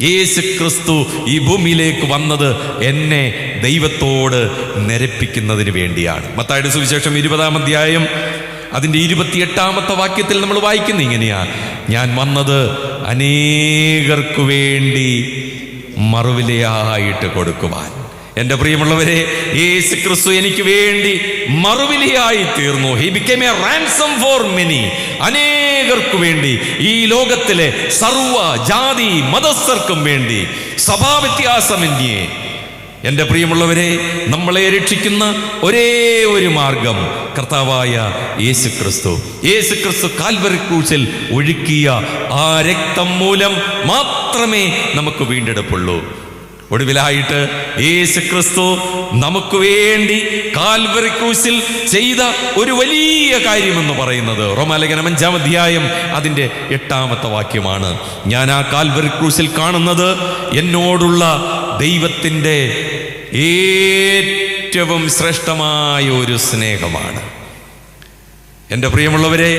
യേശു ക്രിസ്തു ഈ ഭൂമിയിലേക്ക് വന്നത് എന്നെ ദൈവത്തോട് നിരപ്പിക്കുന്നതിന് വേണ്ടിയാണ്. മത്തായിയുടെ സുവിശേഷം 20-ാം അധ്യായം അതിൻ്റെ 28-ാമത്തെ വാക്യത്തിൽ നമ്മൾ വായിക്കുന്ന ഇങ്ങനെയാ, ഞാൻ വന്നത് അനേകർക്കു വേണ്ടി മറുവിലയായിട്ട് കൊടുക്കുവാൻ. എൻ്റെ പ്രിയമുള്ളവരെ, യേശു ക്രിസ്തു എനിക്ക് വേണ്ടി മറുവിലയായി തീർന്നു. He became a ransom for many. അനേകർക്കു വേണ്ടി, ഈ ലോകത്തിലെ സർവ്വ ജാതി മതസ്ഥർക്കും വേണ്ടി, സഭാവ്യത്യാസമന്യേ എൻ്റെ പ്രിയമുള്ളവരെ, നമ്മളെ രക്ഷിക്കുന്ന ഒരേ ഒരു മാർഗം കർത്താവായ യേശുക്രിസ്തു. യേശുക്രിസ്തു കാൽവരി ക്രൂശിൽ ഒഴുക്കിയ ആ രക്തം മൂലം മാത്രമേ നമുക്ക് വീണ്ടെടുപ്പുള്ളൂ. ഒടുവിലായിട്ട് യേശുക്രിസ്തു നമുക്ക് വേണ്ടി കാൽവരി ക്രൂശിൽ ചെയ്ത ഒരു വലിയ കാര്യമെന്ന് പറയുന്നത് റോമാലേഖനം 5-ാം അധ്യായം അതിൻ്റെ 8-ാമത്തെ വാക്യമാണ്. ഞാൻ ആ കാൽവരി ക്രൂശിൽ കാണുന്നത് എന്നോടുള്ള ദൈവത്തിൻ്റെ ഏറ്റവും ശ്രേഷ്ഠമായ ഒരു സ്നേഹമാണ്. എൻ്റെ പ്രിയമുള്ളവരെ,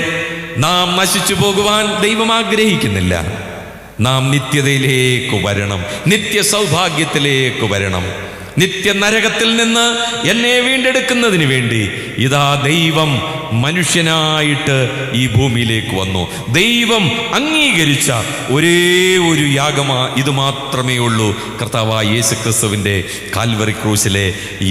നാം നശിച്ചു പോകുവാൻ ദൈവം ആഗ്രഹിക്കുന്നില്ല. നാം നിത്യതയിലേക്ക് വരണം, നിത്യ സൗഭാഗ്യത്തിലേക്ക് വരണം. നിത്യ നരകത്തിൽ നിന്ന് എന്നെ വീണ്ടെടുക്കുന്നതിന് വേണ്ടി ഇതാ ദൈവം മനുഷ്യനായിട്ട് ഈ ഭൂമിയിലേക്ക് വന്നു. ദൈവം അംഗീകരിച്ച ഒരേ ഒരു യാഗമാ ഇത് മാത്രമേ ഉള്ളൂ കർത്താവായ യേശുക്രിസ്തുവിൻ്റെ കാൽവരി ക്രൂശിലെ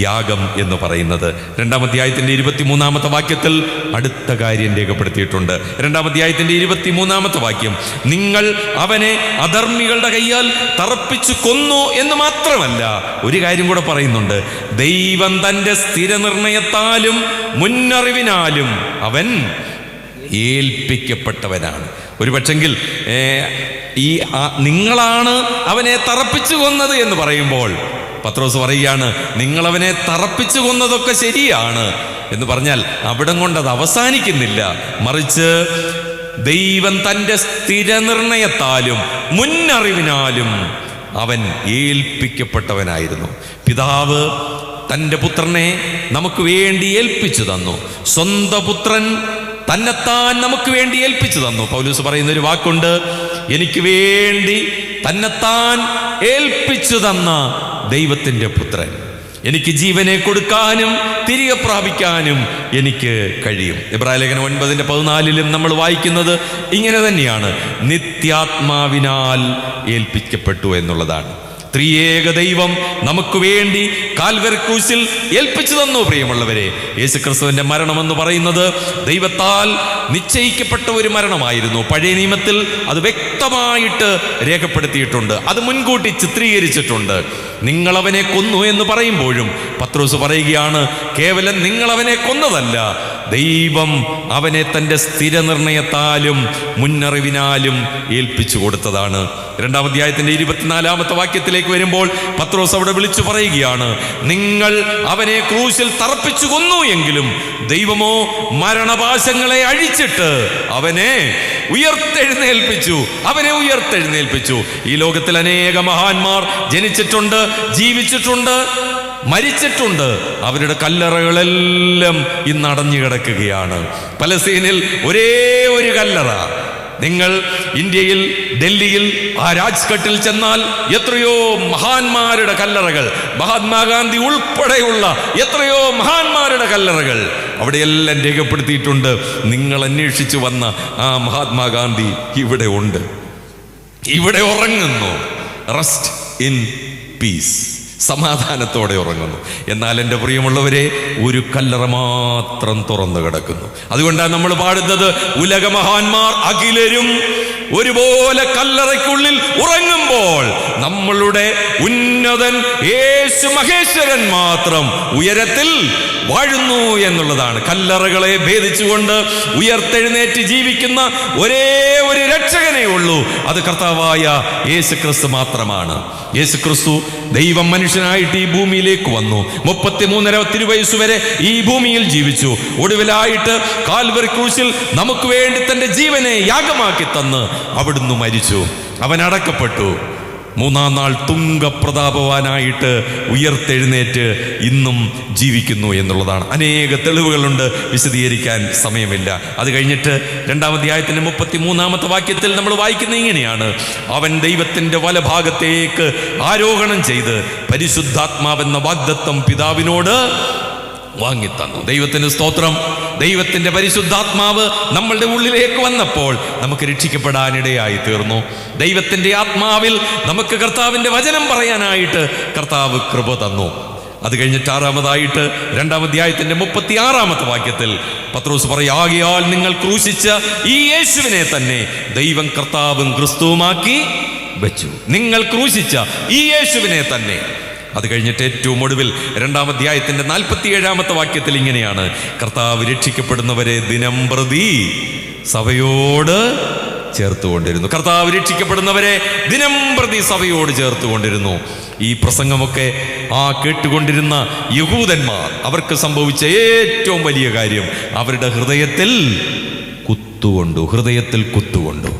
യാഗം എന്ന് പറയുന്നത്. 2-ാം അധ്യായത്തിൻ്റെ 23-ാമത്തെ വാക്യത്തിൽ അടുത്ത കാര്യം രേഖപ്പെടുത്തിയിട്ടുണ്ട്. 2-ാം അധ്യായത്തിൻ്റെ 23-ാമത്തെ വാക്യം, നിങ്ങൾ അവനെ അധർമ്മികളുടെ കയ്യാൽ തറപ്പിച്ചു കൊന്നു എന്ന് മാത്രമല്ല, ഒരു കാര്യം കൂടെ പറയുന്നുണ്ട്. ദൈവം തൻ്റെ സ്ഥിരനിർണയത്താലും മുന്നറിവിനാലും അവൻ ഏൽപ്പിക്കപ്പെട്ടവനാണ്. ഒരു പക്ഷെങ്കിൽ നിങ്ങളാണ് അവനെ തറപ്പിച്ചു കൊന്നത് എന്ന് പറയുമ്പോൾ പത്രോസ് പറയുകയാണ്, നിങ്ങളവനെ തറപ്പിച്ചു കൊന്നതൊക്കെ ശരിയാണ് എന്ന് പറഞ്ഞാൽ അവിടം കൊണ്ടത് അവസാനിക്കുന്നില്ല. മറിച്ച് ദൈവം തൻ്റെ സ്ഥിരനിർണയത്താലും മുന്നറിവിനാലും അവൻ ഏൽപ്പിക്കപ്പെട്ടവനായിരുന്നു. പിതാവ് തൻ്റെ പുത്രനെ നമുക്ക് വേണ്ടി ഏൽപ്പിച്ചു തന്നു. സ്വന്തം പുത്രൻ തന്നെത്താൻ നമുക്ക് വേണ്ടി ഏൽപ്പിച്ചു തന്നു. പൗലോസ് പറയുന്ന ഒരു വാക്കുണ്ട്, എനിക്ക് വേണ്ടി തന്നെത്താൻ ഏൽപ്പിച്ചു തന്ന ദൈവത്തിൻ്റെ പുത്രൻ. എനിക്ക് ജീവനെ കൊടുക്കാനും തിരികെ പ്രാപിക്കാനും എനിക്ക് കഴിയും. എബ്രായലേഖനം 9:14 നമ്മൾ വായിക്കുന്നത് ഇങ്ങനെ തന്നെയാണ്, നിത്യാത്മാവിനാൽ ഏൽപ്പിക്കപ്പെട്ടു എന്നുള്ളതാണ്. ത്രിയേക ദൈവം നമുക്ക് വേണ്ടി കാൽവരി ക്രൂശിൽ ഏൽപ്പിച്ചു തന്നു. പ്രിയമുള്ളവരെ, യേശുക്രിസ്തുവിന്റെ മരണമെന്ന് പറയുന്നത് ദൈവത്താൽ നിശ്ചയിക്കപ്പെട്ട ഒരു മരണമായിരുന്നു. പഴയ നിയമത്തിൽ അത് വ്യക്തമായിട്ട് രേഖപ്പെടുത്തിയിട്ടുണ്ട്, അത് മുൻകൂട്ടി ചിത്രീകരിച്ചിട്ടുണ്ട്. നിങ്ങളവനെ കൊന്നു എന്ന് പറയുമ്പോഴും പത്രോസ് പറയുകയാണ്, കേവലം നിങ്ങളവനെ കൊന്നതല്ല, ദൈവം അവനെ തൻ്റെ സ്ഥിരനിർണയത്താലും മുന്നറിവിനാലും ഏൽപ്പിച്ചു കൊടുത്തതാണ്. 2-ാം അധ്യായത്തിന്റെ 24-ാമത്തെ വാക്യത്തിലേക്ക് വരുമ്പോൾ പത്രോസ് അവിടെ വിളിച്ചു പറയുകയാണ്, നിങ്ങൾ അവനെ ക്രൂശിൽ തറപ്പിച്ചു കൊന്നു എങ്കിലും ദൈവമോ മരണപാശങ്ങളെ അഴിച്ചിട്ട് അവനെ ഉയർത്തെഴുന്നേൽപ്പിച്ചു. ഈ ലോകത്തിൽ അനേക മഹാന്മാർ ജനിച്ചിട്ടുണ്ട്, ജീവിച്ചിട്ടുണ്ട്, മരിച്ചിട്ടുണ്ട്. അവരുടെ കല്ലറകളെല്ലാം ഇന്ന് അടഞ്ഞു കിടക്കുകയാണ്. പലസ്തീനിൽ ഒരേ ഒരു കല്ലറ. നിങ്ങൾ ഇന്ത്യയിൽ ഡൽഹിയിൽ ആ രാജ്ഘട്ടിൽ ചെന്നാൽ എത്രയോ മഹാന്മാരുടെ കല്ലറകൾ, മഹാത്മാഗാന്ധി ഉൾപ്പെടെയുള്ള എത്രയോ മഹാന്മാരുടെ കല്ലറകൾ അവിടെയെല്ലാം രേഖപ്പെടുത്തിയിട്ടുണ്ട്. നിങ്ങൾ അന്വേഷിച്ചു വന്ന ആ മഹാത്മാഗാന്ധി ഇവിടെ ഉണ്ട്, ഇവിടെ ഉറങ്ങുന്നു. റെസ്റ്റ് ഇൻ പീസ്, സമാധാനത്തോടെ ഉറങ്ങുന്നു. എന്നാൽ എൻ്റെ പ്രിയമുള്ളവരെ, ഒരു കല്ലറ മാത്രം തുറന്നു കിടക്കുന്നു. അതുകൊണ്ടാണ് നമ്മൾ പാടുന്നത്, ഉലകമഹാന്മാർ അഖിലരും ഒരുപോലെ കല്ലറയ്ക്കുള്ളിൽ ഉറങ്ങുമ്പോൾ നമ്മളുടെ ഉന്നതൻ യേശു മഹേശ്വരൻ മാത്രം ഉയരത്തിൽ വാഴുന്നു എന്നുള്ളതാണ്. കല്ലറകളെ ഭേദിച്ചുകൊണ്ട് ഉയർത്തെഴുന്നേറ്റ് ജീവിക്കുന്ന ഒരേ ഒരു രക്ഷകനേ ഉള്ളൂ, അത് കർത്താവായ യേശുക്രിസ്തു മാത്രമാണ്. യേശുക്രിസ്തു ദൈവം മനുഷ്യനായിട്ട് ഈ ഭൂമിയിലേക്ക് വന്നു. 33.5 തിരുവയസ്സു വരെ ഈ ഭൂമിയിൽ ജീവിച്ചു. ഒടുവിലായിട്ട് കാൽവരി ക്രൂശിൽ നമുക്ക് വേണ്ടി തന്റെ ജീവനെ യാഗമാക്കി തന്ന് അവിടുന്ന് മരിച്ചു. അവൻ അടക്കപ്പെട്ടു. 3-ാം നാൾ തുങ്കപ്രതാപവാനായിട്ട് ഉയർത്തെഴുന്നേറ്റ് ഇന്നും ജീവിക്കുന്നു എന്നുള്ളതാണ്. അനേക തെളിവുകളുണ്ട്, വിശദീകരിക്കാൻ സമയമില്ല. അത് കഴിഞ്ഞിട്ട് 2-ാം അധ്യായത്തിന്റെ 33-ാമത്തെ വാക്യത്തിൽ നമ്മൾ വായിക്കുന്നത് ഇങ്ങനെയാണ്, അവൻ ദൈവത്തിന്റെ വലഭാഗത്തേക്ക് ആരോഹണം ചെയ്ത് പരിശുദ്ധാത്മാവെന്ന വാഗ്ദത്തം പിതാവിനോട് വാങ്ങിത്തന്നു. ദൈവത്തിന് സ്തോത്രം. ദൈവത്തിന്റെ പരിശുദ്ധാത്മാവ് നമ്മളുടെ ഉള്ളിലേക്ക് വന്നപ്പോൾ നമുക്ക് രക്ഷിക്കപ്പെടാനിടയായി തീർന്നു. ദൈവത്തിന്റെ ആത്മാവിൽ നമുക്ക് കർത്താവിന്റെ വചനം പറയാനായിട്ട് കർത്താവ് കൃപ തന്നു. അത് കഴിഞ്ഞിട്ട് 6-ാമതായിട്ട് 2-ാം അധ്യായത്തിന്റെ 36-ാമത്തെ വാക്യത്തിൽ പത്രോസ് പറയും, ആകയാൽ നിങ്ങൾ ക്രൂശിച്ച ഈ യേശുവിനെ തന്നെ ദൈവം കർത്താവും ക്രിസ്തുവുമാക്കി വെച്ചു. നിങ്ങൾ ക്രൂശിച്ച ഈ യേശുവിനെ തന്നെ. അത് കഴിഞ്ഞിട്ട് ഏറ്റവും ഒടുവിൽ 2-ാം അധ്യായത്തിന്റെ 47-ാമത്തെ വാക്യത്തിൽ ഇങ്ങനെയാണ്: കർത്താവ് രക്ഷിക്കപ്പെടുന്നവരെ ദിനം പ്രതി സഭയോട് ചേർത്തുകൊണ്ടിരുന്നു. കർത്താവ് രക്ഷിക്കപ്പെടുന്നവരെ ദിനം പ്രതി സഭയോട് ചേർത്തുകൊണ്ടിരുന്നു. ഈ പ്രസംഗമൊക്കെ കേട്ടുകൊണ്ടിരുന്ന യഹൂദന്മാർ, അവർക്ക് സംഭവിച്ച ഏറ്റവും വലിയ കാര്യം അവരുടെ ഹൃദയത്തിൽ കുത്തുകൊണ്ടു.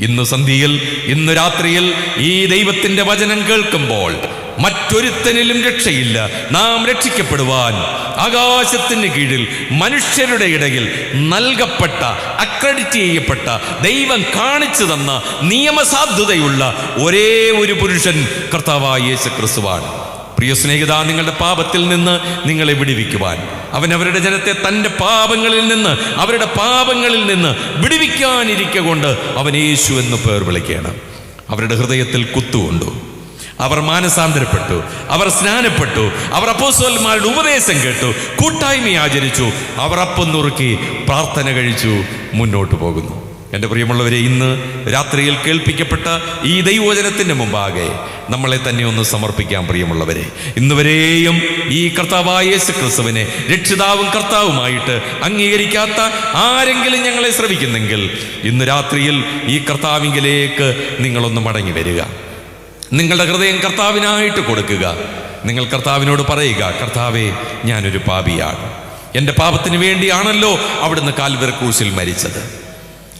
ഇന്ന് സന്ധ്യയിൽ, ഇന്ന് രാത്രിയിൽ ഈ ദൈവത്തിന്റെ വചനം കേൾക്കുമ്പോൾ മറ്റൊരുത്തനിലും രക്ഷയില്ല. നാം രക്ഷിക്കപ്പെടുവാൻ ആകാശത്തിന് കീഴിൽ മനുഷ്യരുടെ ഇടയിൽ നൽകപ്പെട്ട, അക്രഡിറ്റ് ചെയ്യപ്പെട്ട, ദൈവം കാണിച്ചു തന്ന നിയമസാധുതയുള്ള ഒരേ ഒരു പുരുഷൻ കർത്താവായ യേശു ക്രിസ്തുവാണ്. പ്രിയ സ്നേഹിതാ, നിങ്ങളുടെ പാപത്തിൽ നിന്ന് നിങ്ങളെ വിടുവിക്കുവാൻ അവൻ അവരുടെ ജനത്തെ തൻ്റെ പാപങ്ങളിൽ നിന്ന്, അവരുടെ പാപങ്ങളിൽ നിന്ന് വിടുവിക്കാനിരിക്കൊണ്ട് അവൻ യേശു എന്ന് പേർ വിളിക്കുകയാണ്. അവരുടെ ഹൃദയത്തിൽ കുത്തുകൊണ്ടു. അവർ മാനസാന്തരപ്പെട്ടു, അവർ സ്നാനപ്പെട്ടു, അവർ അപ്പോസ്തലന്മാരുടെ ഉപദേശം കേട്ടു, കൂട്ടായ്മ ആചരിച്ചു, അവർ അപ്പം നുറുക്കി പ്രാർത്ഥന കഴിച്ചു, മുന്നോട്ട് പോകുന്നു. എൻ്റെ പ്രിയമുള്ളവരെ, ഇന്ന് രാത്രിയിൽ കേൾപ്പിക്കപ്പെട്ട ഈ ദൈവവചനത്തിൻ്റെ മുമ്പാകെ നമ്മളെ തന്നെ ഒന്ന് സമർപ്പിക്കാം. പ്രിയമുള്ളവരെ, ഇന്നുവരെയും ഈ കർത്താവായ യേശു ക്രിസ്തുവിനെ രക്ഷിതാവും കർത്താവുമായിട്ട് അംഗീകരിക്കാത്ത ആരെങ്കിലും ഞങ്ങളെ ശ്രവിക്കുന്നെങ്കിൽ ഇന്ന് രാത്രിയിൽ ഈ കർത്താവിങ്കിലേക്ക് നിങ്ങളൊന്ന് മടങ്ങി വരിക. നിങ്ങളുടെ ഹൃദയം കർത്താവിനായിട്ട് കൊടുക്കുക. നിങ്ങൾ കർത്താവിനോട് പറയുക: കർത്താവേ, ഞാനൊരു പാപിയാണ്. എൻ്റെ പാപത്തിന് വേണ്ടിയാണല്ലോ അവിടുന്ന് കാൽവരി ക്രൂശിൽ മരിച്ചത്.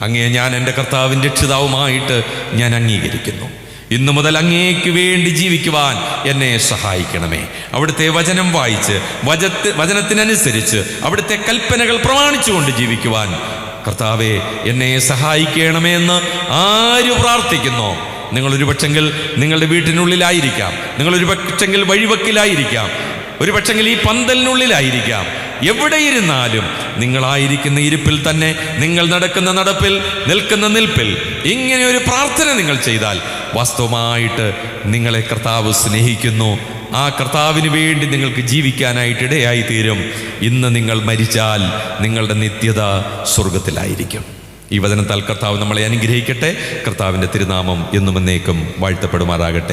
അങ്ങയെ ഞാൻ എൻ്റെ കർത്താവിൻ്റെ രക്ഷിതാവുമായിട്ട് ഞാൻ അംഗീകരിക്കുന്നു. ഇന്നു മുതൽ അങ്ങേക്ക് വേണ്ടി ജീവിക്കുവാൻ എന്നെ സഹായിക്കണമേ. അവിടുത്തെ വചനം വായിച്ച് വചനത്തിനനുസരിച്ച് അവിടുത്തെ കൽപ്പനകൾ പ്രമാണിച്ചുകൊണ്ട് ജീവിക്കുവാൻ കർത്താവേ എന്നെ സഹായിക്കണമേ എന്ന് ആര് പ്രാർത്ഥിക്കുന്നോ, നിങ്ങളൊരു പക്ഷെങ്കിൽ നിങ്ങളുടെ വീട്ടിനുള്ളിലായിരിക്കാം, നിങ്ങളൊരു പക്ഷെങ്കിൽ വഴിവക്കിലായിരിക്കാം, ഒരു പക്ഷെങ്കിൽ ഈ പന്തലിനുള്ളിലായിരിക്കാം, എവിടെയിരുന്നാലും നിങ്ങളായിരിക്കുന്ന ഇരിപ്പിൽ തന്നെ, നിങ്ങൾ നടക്കുന്ന നടപ്പിൽ, നിൽക്കുന്ന നിൽപ്പിൽ ഇങ്ങനെ ഒരു പ്രാർത്ഥന നിങ്ങൾ ചെയ്താൽ വാസ്തവമായിട്ട് നിങ്ങളെ കർത്താവ് സ്നേഹിക്കുന്നു. ആ കർത്താവിന് വേണ്ടി നിങ്ങൾക്ക് ജീവിക്കാനായിട്ട് ഇടയായി തീരും. ഇന്ന് നിങ്ങൾ മരിച്ചാൽ നിങ്ങളുടെ നിത്യത സ്വർഗത്തിലായിരിക്കും. ഈ വചനത്താൽ കർത്താവ് നമ്മളെ അനുഗ്രഹിക്കട്ടെ. കർത്താവിൻ്റെ തിരുനാമം എന്നും എന്നേക്കും വാഴ്ത്തപ്പെടുമാറാകട്ടെ.